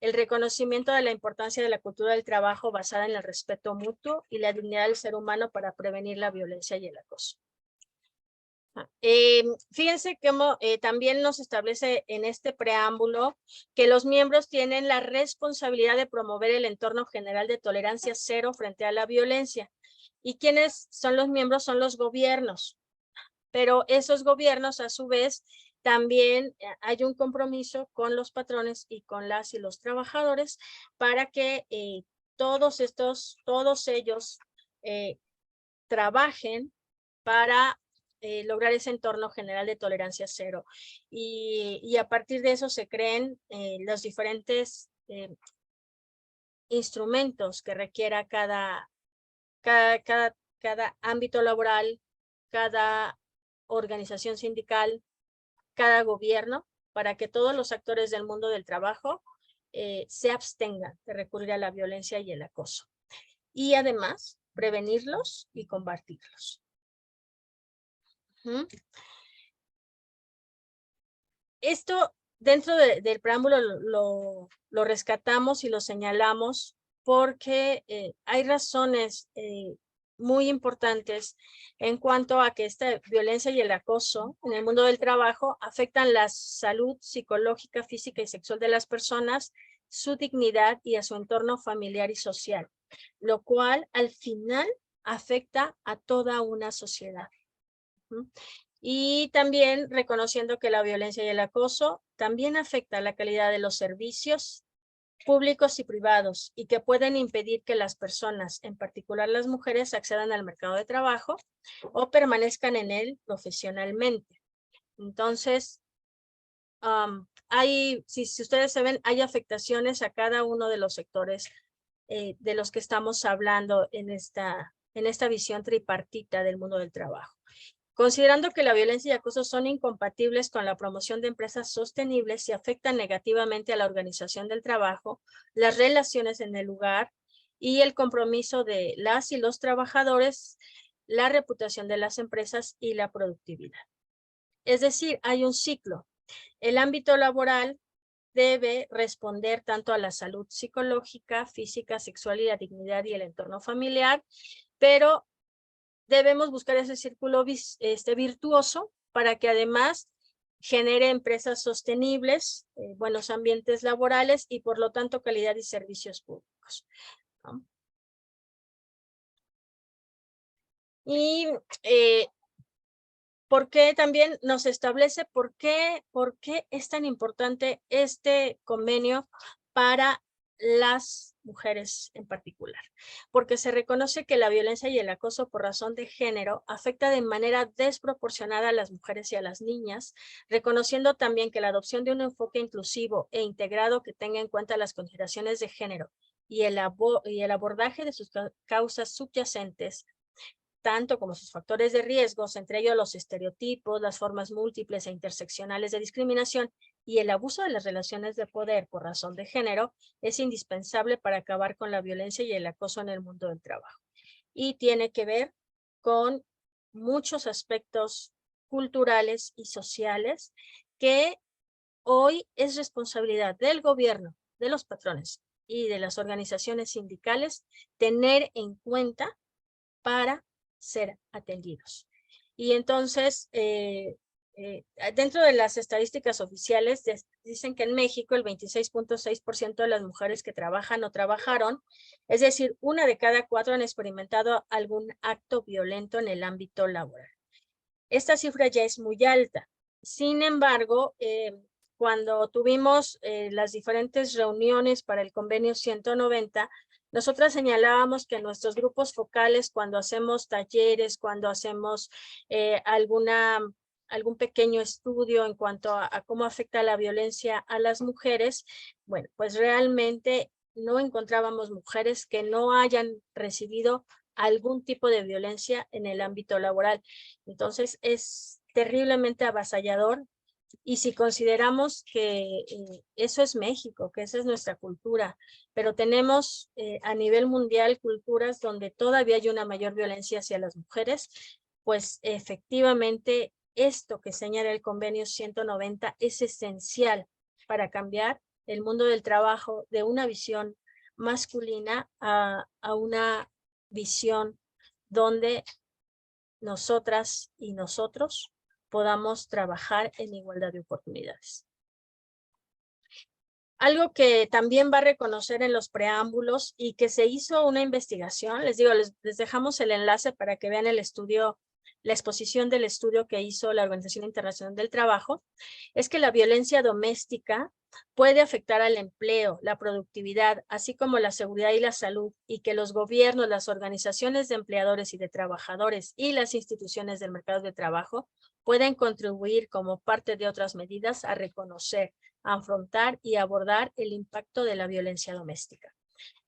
el reconocimiento de la importancia de la cultura del trabajo basada en el respeto mutuo y la dignidad del ser humano para prevenir la violencia y el acoso. Fíjense que también nos establece en este preámbulo que los miembros tienen la responsabilidad de promover el entorno general de tolerancia cero frente a la violencia. ¿Y quiénes son los miembros? Son los gobiernos. Pero esos gobiernos, a su vez, también hay un compromiso con los patrones y con las y los trabajadores para que todos ellos trabajen para lograr ese entorno general de tolerancia cero. Y a partir de eso se creen los diferentes instrumentos que requiera cada ámbito laboral, cada organización sindical, cada gobierno, para que todos los actores del mundo del trabajo se abstengan de recurrir a la violencia y el acoso. Y además, prevenirlos y combatirlos. Esto dentro del preámbulo lo rescatamos y lo señalamos porque hay razones muy importantes en cuanto a que esta violencia y el acoso en el mundo del trabajo afectan la salud psicológica, física y sexual de las personas, su dignidad y a su entorno familiar y social, lo cual al final afecta a toda una sociedad. Y también reconociendo que la violencia y el acoso también afecta la calidad de los servicios públicos y privados, y que pueden impedir que las personas, en particular las mujeres, accedan al mercado de trabajo o permanezcan en él profesionalmente. Entonces, si ustedes se ven, hay afectaciones a cada uno de los sectores de los que estamos hablando en esta visión tripartita del mundo del trabajo. Considerando que la violencia y acoso son incompatibles con la promoción de empresas sostenibles y afectan negativamente a la organización del trabajo, las relaciones en el lugar y el compromiso de las y los trabajadores, la reputación de las empresas y la productividad. Es decir, hay un ciclo. El ámbito laboral debe responder tanto a la salud psicológica, física, sexual y la dignidad y el entorno familiar, pero debemos buscar ese círculo virtuoso para que además genere empresas sostenibles, buenos ambientes laborales y por lo tanto calidad y servicios públicos, ¿no? Y porque también nos establece por qué es tan importante este convenio para las mujeres en particular. Porque se reconoce que la violencia y el acoso por razón de género afecta de manera desproporcionada a las mujeres y a las niñas, reconociendo también que la adopción de un enfoque inclusivo e integrado que tenga en cuenta las consideraciones de género y el abordaje de sus causas subyacentes, tanto como sus factores de riesgos, entre ellos los estereotipos, las formas múltiples e interseccionales de discriminación y el abuso de las relaciones de poder por razón de género, es indispensable para acabar con la violencia y el acoso en el mundo del trabajo. Y tiene que ver con muchos aspectos culturales y sociales que hoy es responsabilidad del gobierno, de los patrones y de las organizaciones sindicales tener en cuenta para ser atendidos. Y entonces, dentro de las estadísticas oficiales, dicen que en México el 26.6% de las mujeres que trabajan o trabajaron, es decir, 1 de cada 4 han experimentado algún acto violento en el ámbito laboral. Esta cifra ya es muy alta. Sin embargo, cuando tuvimos las diferentes reuniones para el convenio 190, nosotras señalábamos que nuestros grupos focales, cuando hacemos talleres, cuando hacemos algún pequeño estudio en cuanto a cómo afecta la violencia a las mujeres, bueno, pues realmente no encontrábamos mujeres que no hayan recibido algún tipo de violencia en el ámbito laboral. Entonces es terriblemente avasallador. Y si consideramos que eso es México, que esa es nuestra cultura, pero tenemos a nivel mundial culturas donde todavía hay una mayor violencia hacia las mujeres, pues efectivamente esto que señala el convenio 190 es esencial para cambiar el mundo del trabajo de una visión masculina a una visión donde nosotras y nosotros podamos trabajar en igualdad de oportunidades. Algo que también va a reconocer en los preámbulos y que se hizo una investigación, les digo, les dejamos el enlace para que vean el estudio, la exposición del estudio que hizo la Organización Internacional del Trabajo, es que la violencia doméstica puede afectar al empleo, la productividad, así como la seguridad y la salud, y que los gobiernos, las organizaciones de empleadores y de trabajadores y las instituciones del mercado de trabajo pueden contribuir como parte de otras medidas a reconocer, a afrontar y abordar el impacto de la violencia doméstica.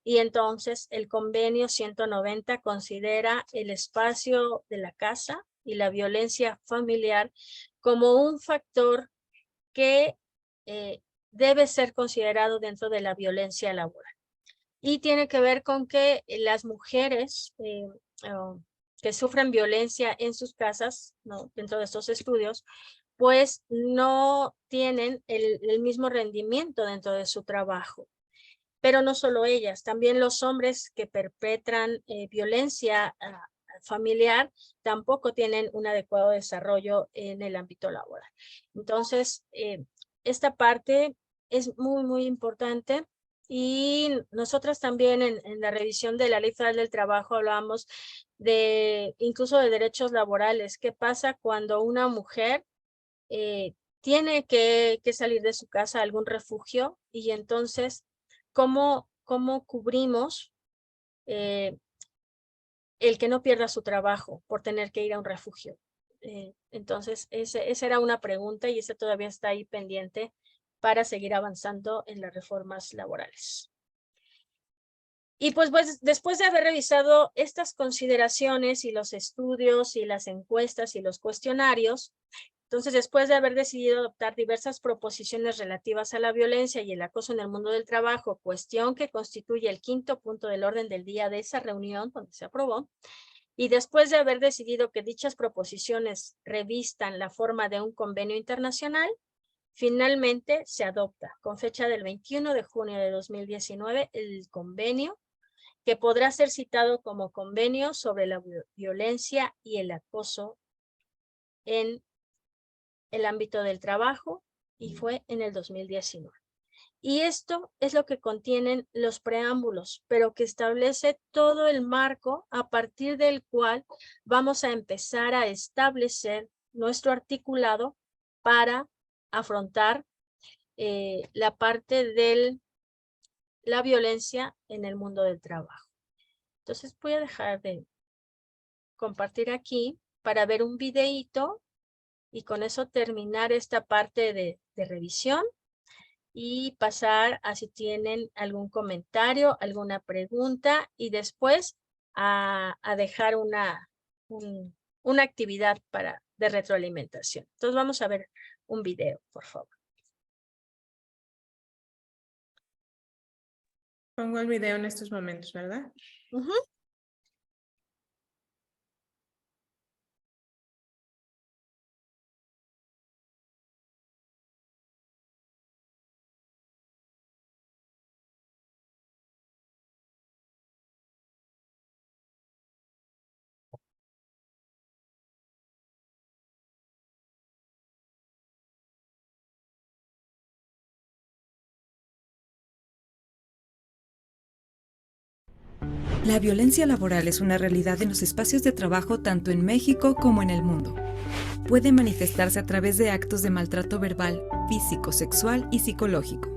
Y entonces el convenio 190 considera el espacio de la casa y la violencia familiar como un factor que debe ser considerado dentro de la violencia laboral. Y tiene que ver con que las mujeres que sufren violencia en sus casas, ¿no?, dentro de estos estudios, pues no tienen el mismo rendimiento dentro de su trabajo. Pero no solo ellas, también los hombres que perpetran violencia familiar tampoco tienen un adecuado desarrollo en el ámbito laboral. Entonces, esta parte es muy, muy importante. Y nosotras también en la revisión de la Ley Federal del Trabajo hablábamos incluso de derechos laborales. ¿Qué pasa cuando una mujer tiene que salir de su casa a algún refugio? Y entonces, ¿cómo cubrimos el que no pierda su trabajo por tener que ir a un refugio? Entonces, esa era una pregunta y esa todavía está ahí pendiente para seguir avanzando en las reformas laborales. Y pues después de haber revisado estas consideraciones y los estudios y las encuestas y los cuestionarios, entonces, después de haber decidido adoptar diversas proposiciones relativas a la violencia y el acoso en el mundo del trabajo, cuestión que constituye el 5º punto del orden del día de esa reunión donde se aprobó, y después de haber decidido que dichas proposiciones revistan la forma de un convenio internacional, finalmente se adopta con fecha del 21 de junio de 2019 el convenio que podrá ser citado como convenio sobre la violencia y el acoso en el ámbito del trabajo, y fue en el 2019. Y esto es lo que contienen los preámbulos, pero que establece todo el marco a partir del cual vamos a empezar a establecer nuestro articulado para afrontar la parte de la violencia en el mundo del trabajo. Entonces voy a dejar de compartir aquí para ver un videíto y con eso terminar esta parte de revisión y pasar a si tienen algún comentario, alguna pregunta y después a dejar una actividad de retroalimentación. Entonces vamos a ver un video, por favor. Pongo el video en estos momentos, ¿verdad? Ujú. La violencia laboral es una realidad en los espacios de trabajo tanto en México como en el mundo. Puede manifestarse a través de actos de maltrato verbal, físico, sexual y psicológico.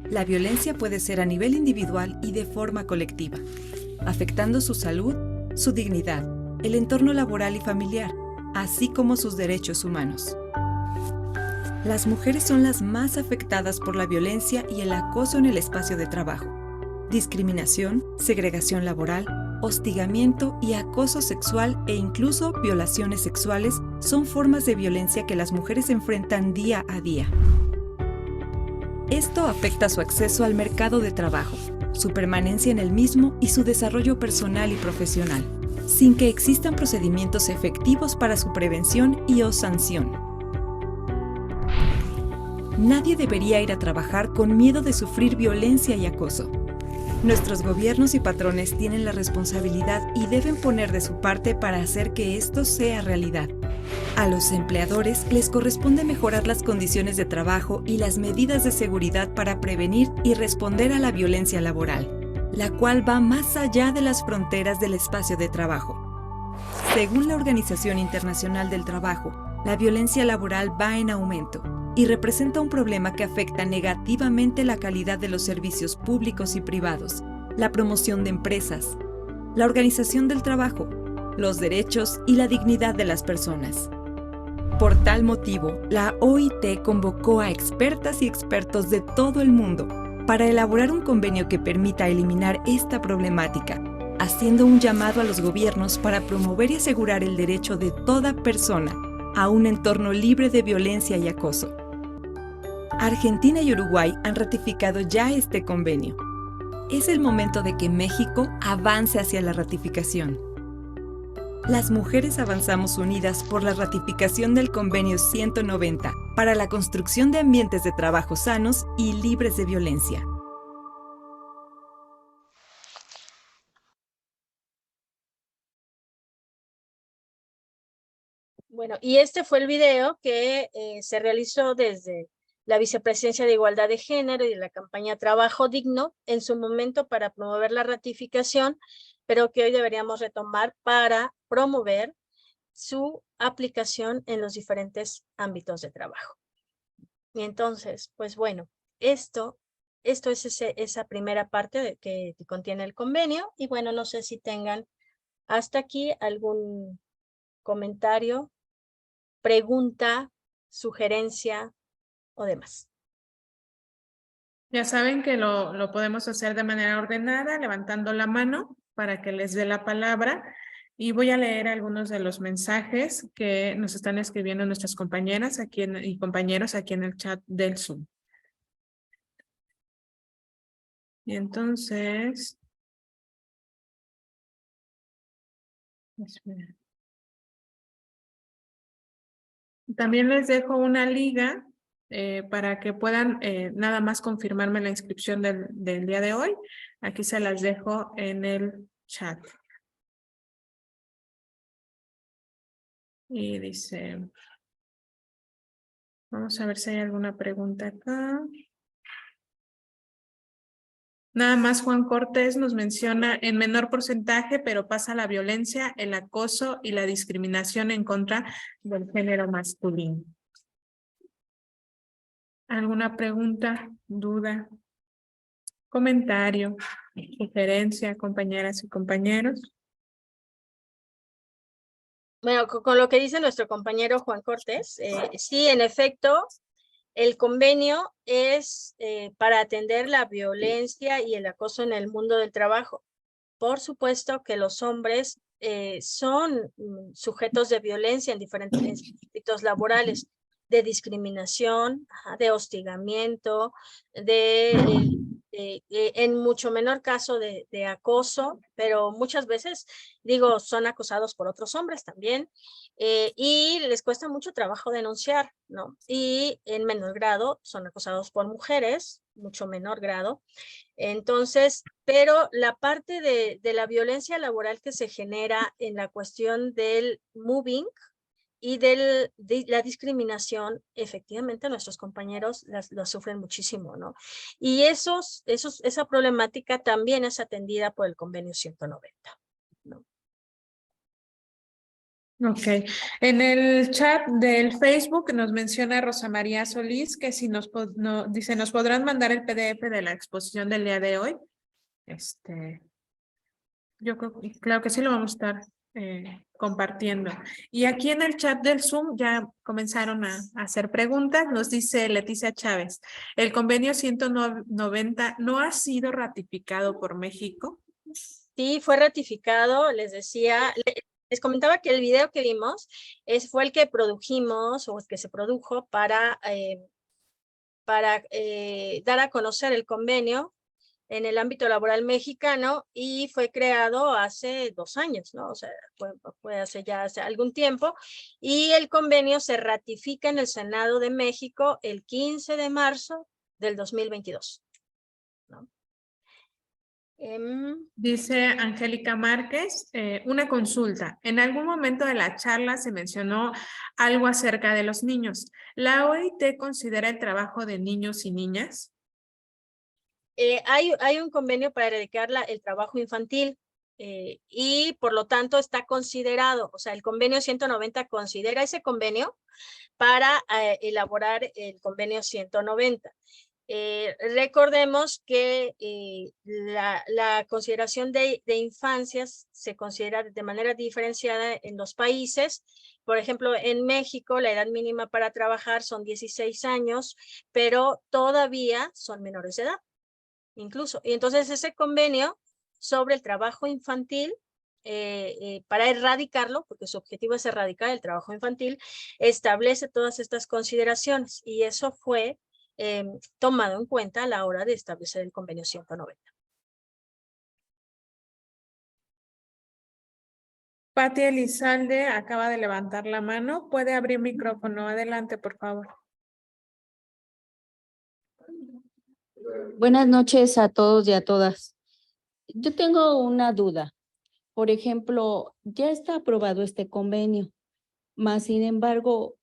La violencia puede ser a nivel individual y de forma colectiva, afectando su salud, su dignidad, el entorno laboral y familiar, así como sus derechos humanos. Las mujeres son las más afectadas por la violencia y el acoso en el espacio de trabajo. Discriminación, segregación laboral, hostigamiento y acoso sexual e incluso violaciones sexuales son formas de violencia que las mujeres enfrentan día a día. Esto afecta su acceso al mercado de trabajo, su permanencia en el mismo y su desarrollo personal y profesional, sin que existan procedimientos efectivos para su prevención y o sanción. Nadie debería ir a trabajar con miedo de sufrir violencia y acoso. Nuestros gobiernos y patrones tienen la responsabilidad y deben poner de su parte para hacer que esto sea realidad. A los empleadores les corresponde mejorar las condiciones de trabajo y las medidas de seguridad para prevenir y responder a la violencia laboral, la cual va más allá de las fronteras del espacio de trabajo. Según la Organización Internacional del Trabajo, la violencia laboral va en aumento y representa un problema que afecta negativamente la calidad de los servicios públicos y privados, la promoción de empresas, la organización del trabajo, los derechos y la dignidad de las personas. Por tal motivo, la OIT convocó a expertas y expertos de todo el mundo para elaborar un convenio que permita eliminar esta problemática, haciendo un llamado a los gobiernos para promover y asegurar el derecho de toda persona a un entorno libre de violencia y acoso. Argentina y Uruguay han ratificado ya este convenio. Es el momento de que México avance hacia la ratificación. Las mujeres avanzamos unidas por la ratificación del Convenio 190 para la construcción de ambientes de trabajo sanos y libres de violencia. Bueno, y este fue el video que se realizó desde la Vicepresidencia de Igualdad de Género y de la campaña Trabajo Digno en su momento para promover la ratificación, pero que hoy deberíamos retomar para promover su aplicación en los diferentes ámbitos de trabajo. Y entonces, pues bueno, esto es esa primera parte que contiene el convenio. Y bueno, no sé si tengan hasta aquí algún comentario, pregunta, sugerencia o demás. Ya saben que lo podemos hacer de manera ordenada, levantando la mano para que les dé la palabra. Y voy a leer algunos de los mensajes que nos están escribiendo nuestras compañeras aquí y compañeros aquí en el chat del Zoom. Y entonces... espera. También les dejo una liga para que puedan nada más confirmarme la inscripción del día de hoy. Aquí se las dejo en el chat. Y dice, vamos a ver si hay alguna pregunta acá. Nada más Juan Cortés nos menciona en menor porcentaje, pero pasa la violencia, el acoso y la discriminación en contra del género masculino. ¿Alguna pregunta, duda, comentario, sugerencia, compañeras y compañeros? Bueno, con lo que dice nuestro compañero Juan Cortés, sí, en efecto, el convenio es para atender la violencia y el acoso en el mundo del trabajo. Por supuesto que los hombres son sujetos de violencia en diferentes ámbitos laborales, de discriminación, de hostigamiento, en mucho menor caso de acoso, pero muchas veces, digo, son acosados por otros hombres también, y les cuesta mucho trabajo denunciar, ¿no? Y en menor grado son acosados por mujeres, mucho menor grado. Entonces, pero la parte de la violencia laboral que se genera en la cuestión del moving y de la discriminación, efectivamente nuestros compañeros las sufren muchísimo, ¿no? Y esa problemática también es atendida por el convenio 190, ¿no? Ok. En el chat del Facebook nos menciona Rosa María Solís que si dice, ¿nos podrán mandar el PDF de la exposición del día de hoy? Yo creo que claro que sí lo vamos a estar compartiendo. Y aquí en el chat del Zoom ya comenzaron a hacer preguntas. Nos dice Leticia Chávez, ¿el convenio 190 no ha sido ratificado por México? Sí, fue ratificado, les decía, les comentaba que el video que vimos fue el que produjimos o el que se produjo para dar a conocer el convenio en el ámbito laboral mexicano y fue creado hace 2 años, ¿no? O sea, fue hace algún tiempo y el convenio se ratifica en el Senado de México el 15 de marzo del 2022, ¿no? Dice Angélica Márquez, una consulta. En algún momento de la charla se mencionó algo acerca de los niños. ¿La OIT considera el trabajo de niños y niñas? Hay un convenio para erradicar el trabajo infantil y por lo tanto está considerado, o sea, el convenio 190 considera ese convenio para elaborar el convenio 190. Recordemos que la consideración de infancias se considera de manera diferenciada en los países. Por ejemplo, en México la edad mínima para trabajar son 16 años, pero todavía son menores de edad, incluso. Y entonces ese convenio sobre el trabajo infantil, para erradicarlo, porque su objetivo es erradicar el trabajo infantil, establece todas estas consideraciones y eso fue tomado en cuenta a la hora de establecer el convenio 190. Pati Elizalde acaba de levantar la mano. ¿Puede abrir micrófono? Adelante, por favor. Buenas noches a todos y a todas. Yo tengo una duda. Por ejemplo, ya está aprobado este convenio, mas sin embargo,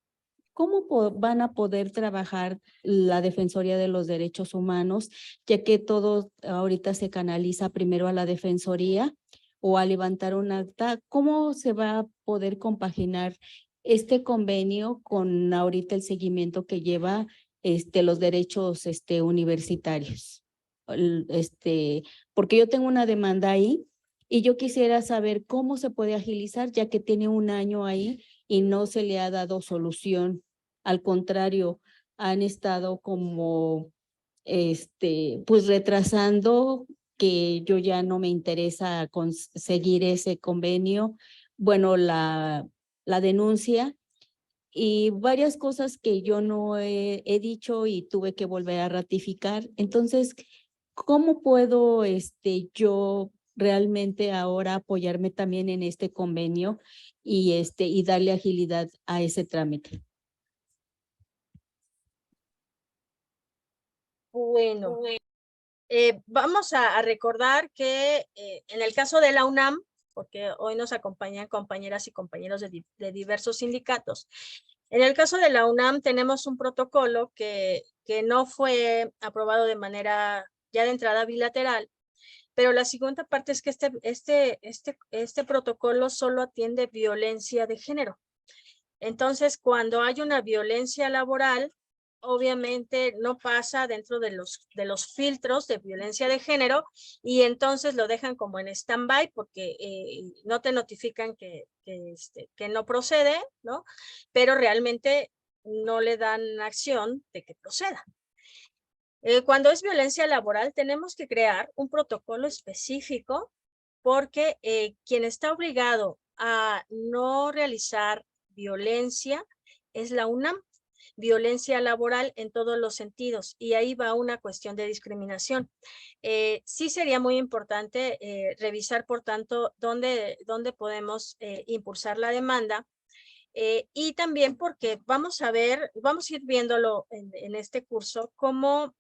¿cómo van a poder trabajar la Defensoría de los Derechos Humanos, ya que todo ahorita se canaliza primero a la Defensoría o a levantar un acta? ¿Cómo se va a poder compaginar este convenio con ahorita el seguimiento que lleva los derechos universitarios? Porque yo tengo una demanda ahí y yo quisiera saber cómo se puede agilizar, ya que tiene 1 año ahí y no se le ha dado solución. Al contrario, han estado como, pues retrasando, que yo ya no me interesa conseguir ese convenio, bueno, la denuncia y varias cosas que yo no he dicho y tuve que volver a ratificar. Entonces, ¿cómo puedo yo realmente ahora apoyarme también en este convenio y darle agilidad a ese trámite? Bueno, vamos a recordar que en el caso de la UNAM, porque hoy nos acompañan compañeras y compañeros de diversos sindicatos, en el caso de la UNAM tenemos un protocolo que no fue aprobado de manera ya de entrada bilateral, pero la segunda parte es que este protocolo solo atiende violencia de género. Entonces, cuando hay una violencia laboral, obviamente no pasa dentro de los filtros de violencia de género y entonces lo dejan como en stand-by porque no te notifican que no procede, ¿no? Pero realmente no le dan acción de que proceda. Cuando es violencia laboral, tenemos que crear un protocolo específico porque quien está obligado a no realizar violencia es la UNAM, violencia laboral en todos los sentidos, y ahí va una cuestión de discriminación. Sí sería muy importante revisar, por tanto, dónde podemos impulsar la demanda, y también porque vamos a ir viéndolo en este curso, cómo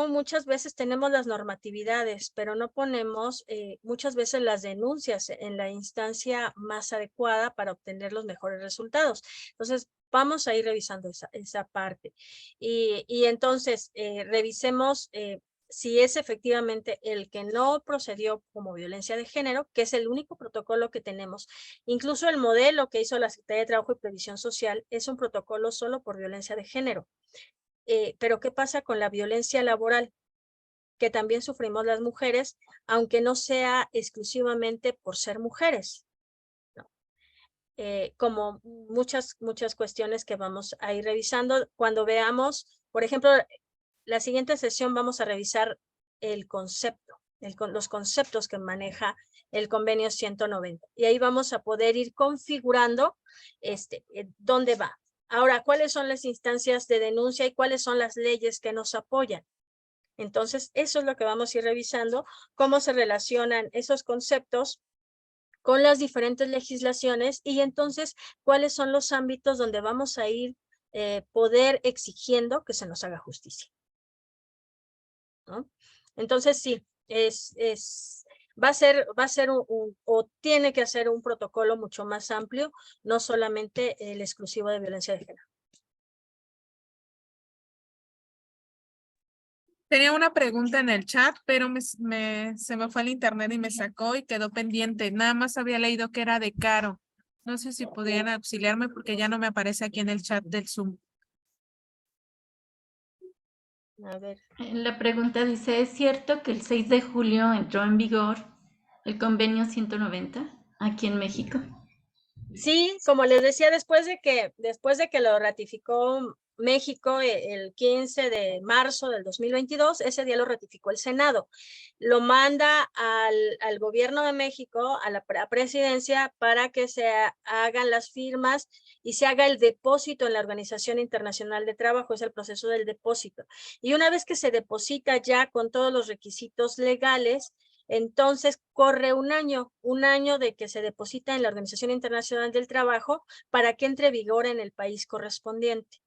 muchas veces tenemos las normatividades, pero no ponemos muchas veces las denuncias en la instancia más adecuada para obtener los mejores resultados. Entonces, vamos a ir revisando esa parte. Y entonces, revisemos si es efectivamente el que no procedió como violencia de género, que es el único protocolo que tenemos. Incluso el modelo que hizo la Secretaría de Trabajo y Previsión Social es un protocolo solo por violencia de género. Pero ¿qué pasa con la violencia laboral? Que también sufrimos las mujeres, aunque no sea exclusivamente por ser mujeres, ¿no? Como muchas cuestiones que vamos a ir revisando. Cuando veamos, por ejemplo, la siguiente sesión vamos a revisar el concepto, los conceptos que maneja el convenio 190. Y ahí vamos a poder ir configurando dónde va. Ahora, ¿cuáles son las instancias de denuncia y cuáles son las leyes que nos apoyan? Entonces, eso es lo que vamos a ir revisando, cómo se relacionan esos conceptos con las diferentes legislaciones y entonces, cuáles son los ámbitos donde vamos a ir poder exigiendo que se nos haga justicia, ¿no? Entonces, sí, va a ser o tiene que hacer un protocolo mucho más amplio, no solamente el exclusivo de violencia de género. Tenía una pregunta en el chat, pero se me fue el internet y me sacó y quedó pendiente. Nada más había leído que era de Caro. No sé si podían auxiliarme porque ya no me aparece aquí en el chat del Zoom. A ver. La pregunta dice, ¿es cierto que el 6 de julio entró en vigor el convenio 190 aquí en México? Sí, como les decía, después de que lo ratificó México el 15 de marzo del 2022, ese día lo ratificó el Senado. Lo manda al gobierno de México, a la presidencia, para que se hagan las firmas y se haga el depósito en la Organización Internacional de Trabajo, es el proceso del depósito. Y una vez que se deposita ya con todos los requisitos legales, entonces corre un año de que se deposita en la Organización Internacional del Trabajo para que entre en vigor en el país correspondiente.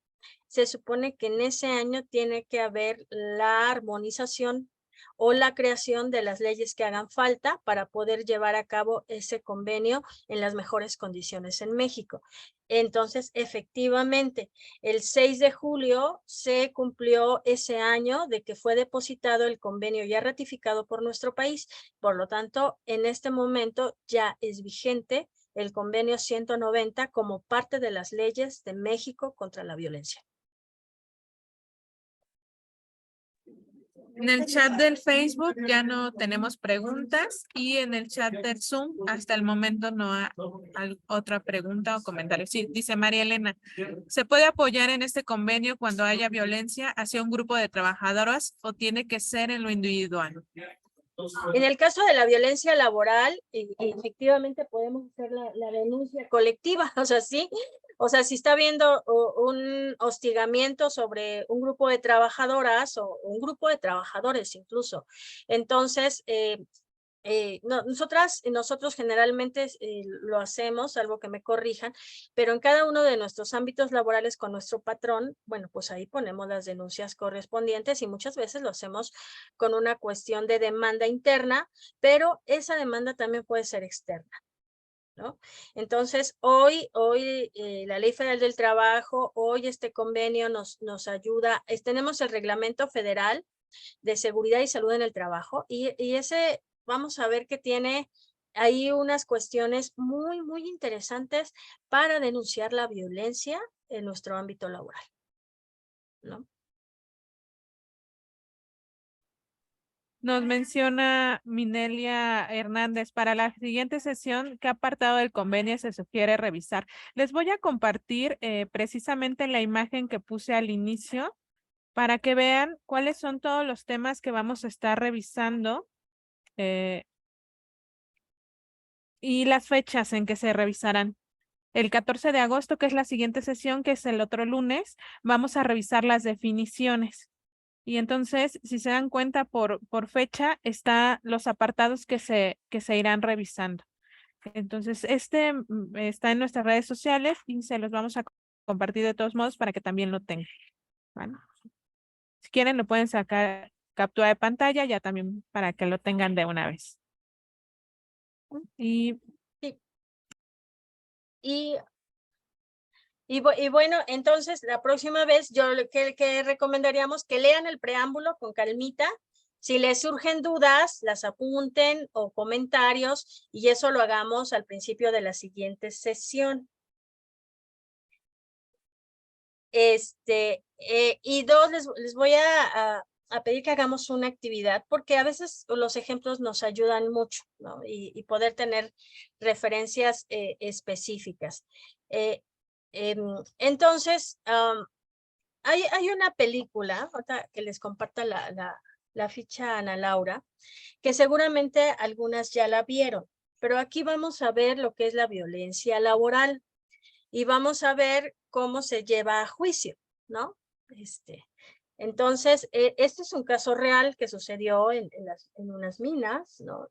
Se supone que en ese año tiene que haber la armonización o la creación de las leyes que hagan falta para poder llevar a cabo ese convenio en las mejores condiciones en México. Entonces, efectivamente, el 6 de julio se cumplió ese año de que fue depositado el convenio ya ratificado por nuestro país. Por lo tanto, en este momento ya es vigente el convenio 190 como parte de las leyes de México contra la violencia. En el chat del Facebook ya no tenemos preguntas y en el chat del Zoom hasta el momento no hay otra pregunta o comentario. Sí, dice María Elena, ¿se puede apoyar en este convenio cuando haya violencia hacia un grupo de trabajadoras o tiene que ser en lo individual? En el caso de la violencia laboral, efectivamente podemos hacer la denuncia colectiva, o sea, sí. O sea, si está habiendo un hostigamiento sobre un grupo de trabajadoras o un grupo de trabajadores incluso, entonces nosotros generalmente lo hacemos, salvo que me corrijan, pero en cada uno de nuestros ámbitos laborales con nuestro patrón, bueno, pues ahí ponemos las denuncias correspondientes y muchas veces lo hacemos con una cuestión de demanda interna, pero esa demanda también puede ser externa, ¿no? Entonces, hoy la Ley Federal del Trabajo, hoy este convenio nos ayuda. Tenemos el reglamento federal de seguridad y salud en el trabajo. Y ese, vamos a ver que tiene ahí unas cuestiones muy, muy interesantes para denunciar la violencia en nuestro ámbito laboral, ¿no? Nos menciona Minelia Hernández, para la siguiente sesión, ¿qué apartado del convenio se sugiere revisar? Les voy a compartir precisamente la imagen que puse al inicio para que vean cuáles son todos los temas que vamos a estar revisando y las fechas en que se revisarán. El 14 de agosto, que es la siguiente sesión, que es el otro lunes, vamos a revisar las definiciones. Y entonces, si se dan cuenta por fecha, están los apartados que se irán revisando. Entonces, está en nuestras redes sociales y se los vamos a compartir de todos modos para que también lo tengan. ¿Vale? Si quieren, lo pueden sacar captura de pantalla ya también para que lo tengan de una vez. Y Y bueno, entonces la próxima vez yo que recomendaríamos que lean el preámbulo con calmita. Si les surgen dudas, las apunten o comentarios y eso lo hagamos al principio de la siguiente sesión. Y dos, les voy a pedir que hagamos una actividad porque a veces los ejemplos nos ayudan mucho, ¿no? Y poder tener referencias específicas. Entonces, hay una película, ahorita que les comparta la ficha a Ana Laura, que seguramente algunas ya la vieron, pero aquí vamos a ver lo que es la violencia laboral y vamos a ver cómo se lleva a juicio, ¿no? Entonces, este es un caso real que sucedió en unas minas, ¿no?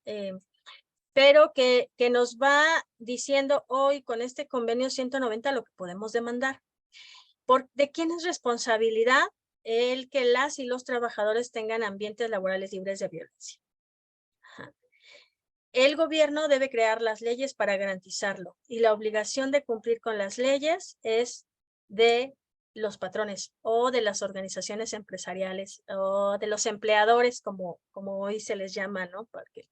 Pero que nos va diciendo hoy con este convenio 190 lo que podemos demandar. ¿De quién es responsabilidad el que las y los trabajadores tengan ambientes laborales libres de violencia? Ajá. El gobierno debe crear las leyes para garantizarlo y la obligación de cumplir con las leyes es de los patrones o de las organizaciones empresariales o de los empleadores, como hoy se les llama, ¿no? Porque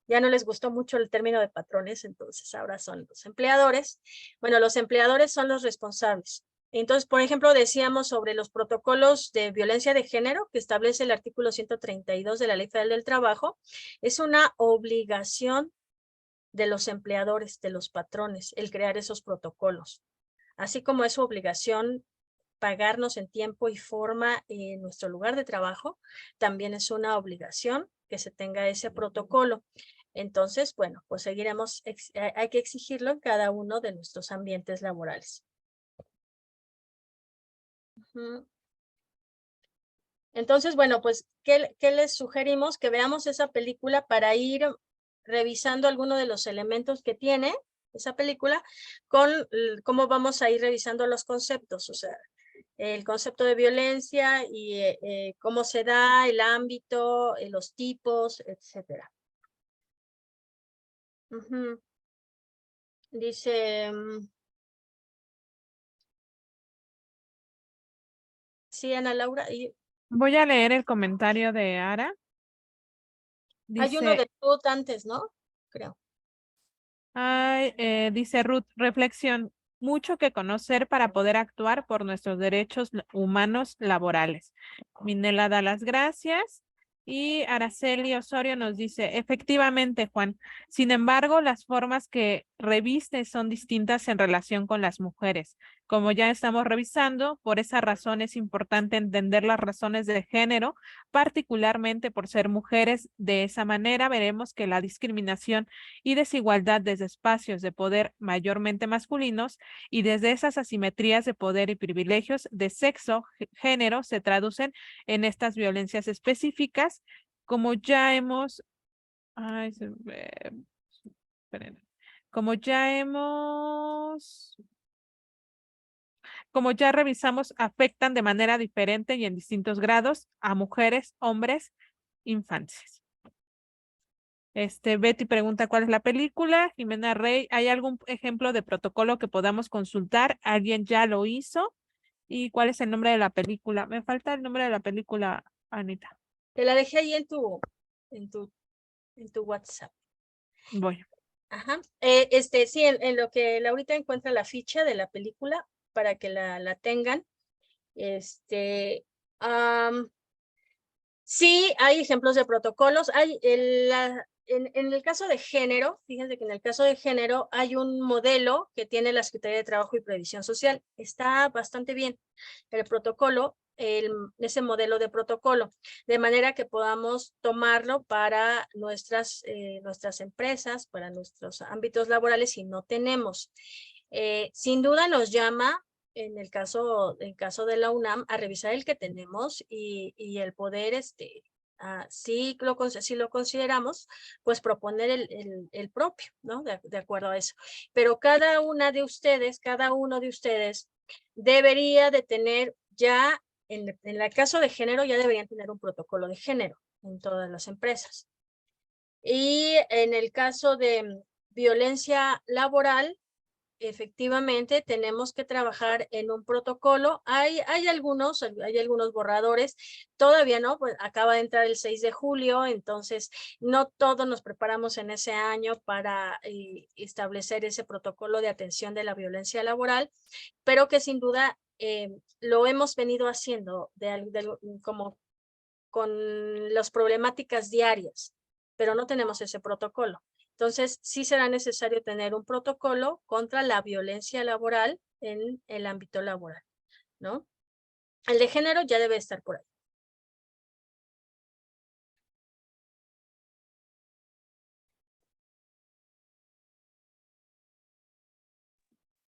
ya no les gustó mucho el término de patrones, entonces ahora son los empleadores. Bueno, los empleadores son los responsables. Entonces, por ejemplo, decíamos sobre los protocolos de violencia de género que establece el artículo 132 de la Ley Federal del Trabajo. Es una obligación de los empleadores, de los patrones, el crear esos protocolos. Así como es su obligación pagarnos en tiempo y forma en nuestro lugar de trabajo, también es una obligación que se tenga ese protocolo. Entonces, bueno, pues seguiremos, hay que exigirlo en cada uno de nuestros ambientes laborales. Entonces, bueno, pues, ¿qué les sugerimos? Que veamos esa película para ir revisando algunos de los elementos que tiene esa película con cómo vamos a ir revisando los conceptos, o sea, el concepto de violencia y cómo se da, el ámbito, los tipos, etcétera. Dice, sí, Ana Laura. voy a leer el comentario de Ara. Hay uno de Ruth antes, ¿no? Creo. Dice Ruth, reflexión, mucho que conocer para poder actuar por nuestros derechos humanos laborales. Minela da las gracias. Y Araceli Osorio nos dice, efectivamente, Juan, sin embargo, las formas que reviste son distintas en relación con las mujeres. Como ya estamos revisando, por esa razón es importante entender las razones de género, particularmente por ser mujeres. De esa manera veremos que la discriminación y desigualdad desde espacios de poder mayormente masculinos y desde esas asimetrías de poder y privilegios de sexo, género, se traducen en estas violencias específicas. Como ya hemos, como ya revisamos, afectan de manera diferente y en distintos grados a mujeres, hombres, infancias. Betty pregunta cuál es la película. Jimena Rey, ¿hay algún ejemplo de protocolo que podamos consultar? ¿Alguien ya lo hizo? ¿Y cuál es el nombre de la película? Me falta el nombre de la película, Anita. Te la dejé ahí en tu WhatsApp. Voy. Ajá. Sí, en lo que Laurita encuentra la ficha de la película para que la tengan. Sí, hay ejemplos de protocolos. Hay en el caso de género, fíjense que en el caso de género hay un modelo que tiene la Secretaría de Trabajo y Previsión Social. Está bastante bien el protocolo, ese modelo de protocolo, de manera que podamos tomarlo para nuestras empresas, para nuestros ámbitos laborales si no tenemos. Sin duda nos llama en el caso de la UNAM a revisar el que tenemos y el poder, si lo consideramos, pues proponer el propio, ¿no? De acuerdo a eso. Pero cada uno de ustedes debería de tener ya, en el caso de género, ya deberían tener un protocolo de género en todas las empresas. Y en el caso de violencia laboral, efectivamente, tenemos que trabajar en un protocolo. Hay algunos borradores, todavía no, pues acaba de entrar el 6 de julio, entonces no todos nos preparamos en ese año para establecer ese protocolo de atención de la violencia laboral, pero que sin duda lo hemos venido haciendo como con las problemáticas diarias, pero no tenemos ese protocolo. Entonces, sí será necesario tener un protocolo contra la violencia laboral en el ámbito laboral, ¿no? El de género ya debe estar por ahí.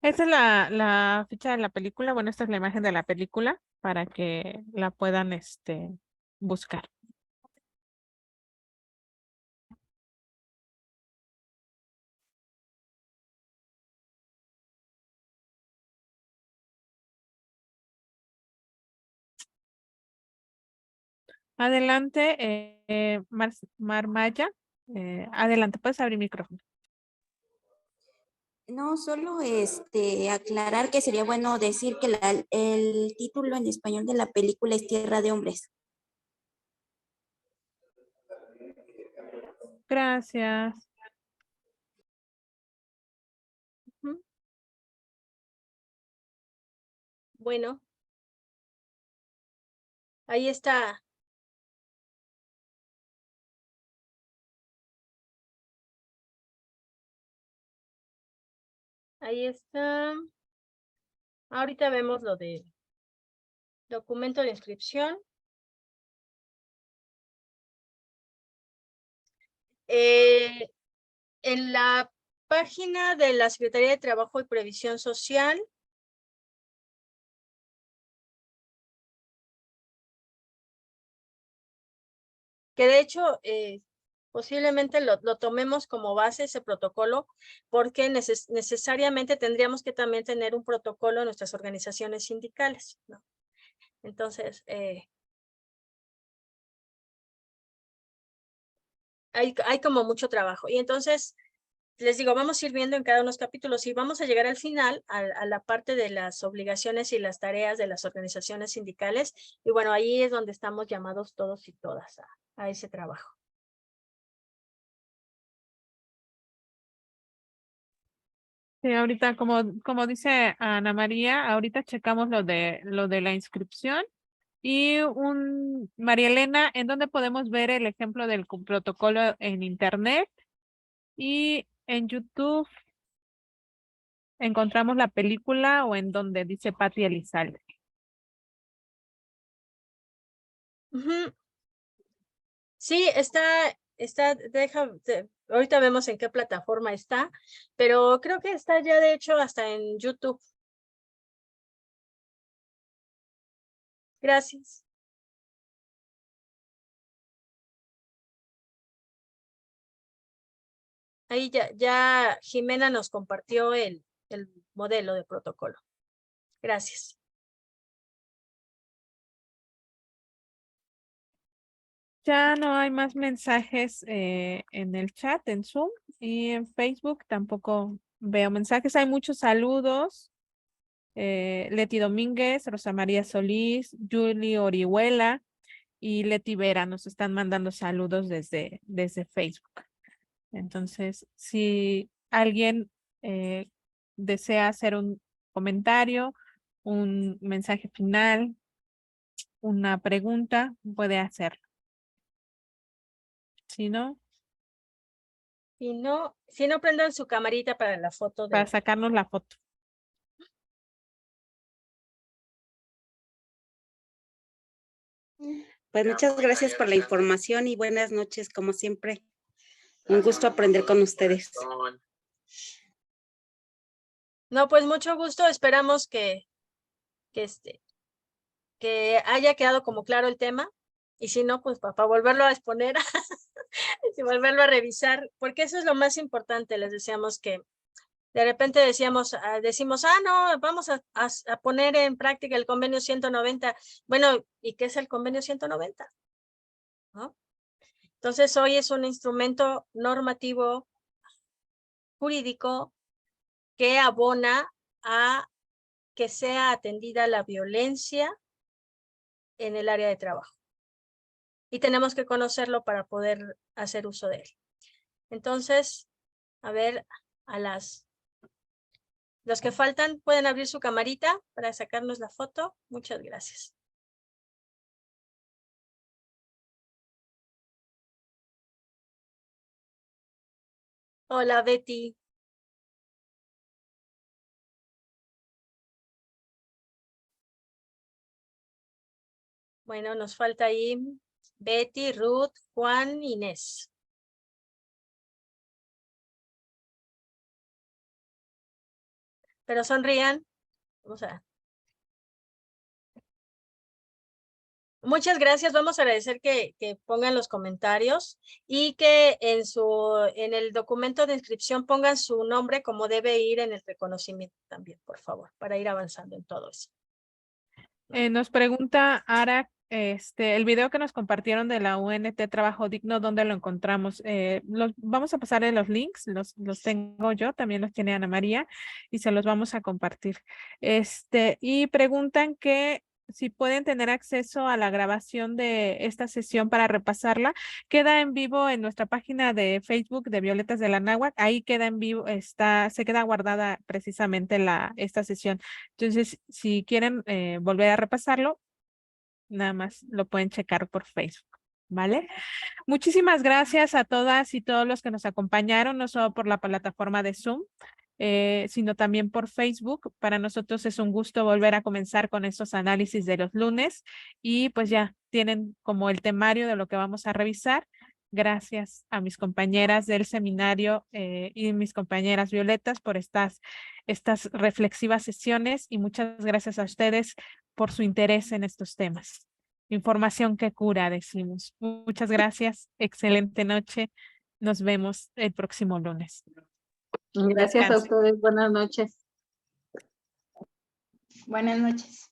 Esta es la ficha de la película. Bueno, esta es la imagen de la película para que la puedan buscar. Adelante, Marmaya. Adelante, puedes abrir micrófono. No, solo aclarar que sería bueno decir que el título en español de la película es Tierra de Hombres. Gracias. Bueno, ahí está. Ahí está. Ahorita vemos lo de documento de inscripción. En la página de la Secretaría de Trabajo y Previsión Social, que de hecho posiblemente lo tomemos como base ese protocolo, porque necesariamente tendríamos que también tener un protocolo en nuestras organizaciones sindicales, ¿no? Entonces, hay como mucho trabajo. Y entonces, les digo, vamos a ir viendo en cada uno de los capítulos y vamos a llegar al final a la parte de las obligaciones y las tareas de las organizaciones sindicales. Y bueno, ahí es donde estamos llamados todos y todas a ese trabajo. Sí, ahorita, como dice Ana María, ahorita checamos lo de la inscripción. Y María Elena, ¿en dónde podemos ver el ejemplo del protocolo en internet? Y en YouTube encontramos la película o en donde dice Patti Elizalde. Sí, ahorita vemos en qué plataforma está, pero creo que está ya de hecho hasta en YouTube. Gracias. Ahí ya Jimena nos compartió el modelo de protocolo. Gracias. Ya no hay más mensajes en el chat, en Zoom y en Facebook tampoco veo mensajes. Hay muchos saludos. Leti Domínguez, Rosa María Solís, Julie Orihuela y Leti Vera nos están mandando saludos desde Facebook. Entonces, si alguien desea hacer un comentario, un mensaje final, una pregunta, puede hacerlo. Si no, Si no prendan su camarita para la foto para sacarnos la foto. Pues muchas gracias por la información y buenas noches, como siempre. Un gusto aprender con ustedes. No, pues mucho gusto. Esperamos que haya quedado como claro el tema. Y si no, pues para volverlo a exponer y volverlo a revisar, porque eso es lo más importante. Les decíamos que de repente decimos, no, vamos a poner en práctica el convenio 190. Bueno, ¿y qué es el convenio 190? ¿No? Entonces, hoy es un instrumento normativo jurídico que abona a que sea atendida la violencia en el área de trabajo. Y tenemos que conocerlo para poder hacer uso de él. Entonces, a ver, los que faltan pueden abrir su camarita para sacarnos la foto. Muchas gracias. Hola, Betty. Bueno, nos falta ahí Betty, Ruth, Juan, Inés. Pero sonrían. Vamos a ver. Muchas gracias. Vamos a agradecer que pongan los comentarios y que en el documento de inscripción pongan su nombre como debe ir en el reconocimiento también, por favor, para ir avanzando en todo eso. Nos pregunta Ara, el video que nos compartieron de la UNT Trabajo Digno, ¿dónde lo encontramos? Vamos a pasarle los links, los tengo yo, también los tiene Ana María, y se los vamos a compartir. Y preguntan que si pueden tener acceso a la grabación de esta sesión para repasarla. Queda en vivo en nuestra página de Facebook de Violetas de la Náhuac. Ahí queda en vivo, se queda guardada precisamente esta sesión. Entonces, si quieren volver a repasarlo, nada más lo pueden checar por Facebook, ¿vale? Muchísimas gracias a todas y todos los que nos acompañaron, no solo por la plataforma de Zoom, sino también por Facebook. Para nosotros es un gusto volver a comenzar con estos análisis de los lunes y pues ya tienen como el temario de lo que vamos a revisar. Gracias a mis compañeras del seminario y mis compañeras violetas por estas reflexivas sesiones y muchas gracias a ustedes por su interés en estos temas. Información que cura, decimos. Muchas gracias. Excelente noche. Nos vemos el próximo lunes. Gracias a ustedes. Buenas noches. Buenas noches.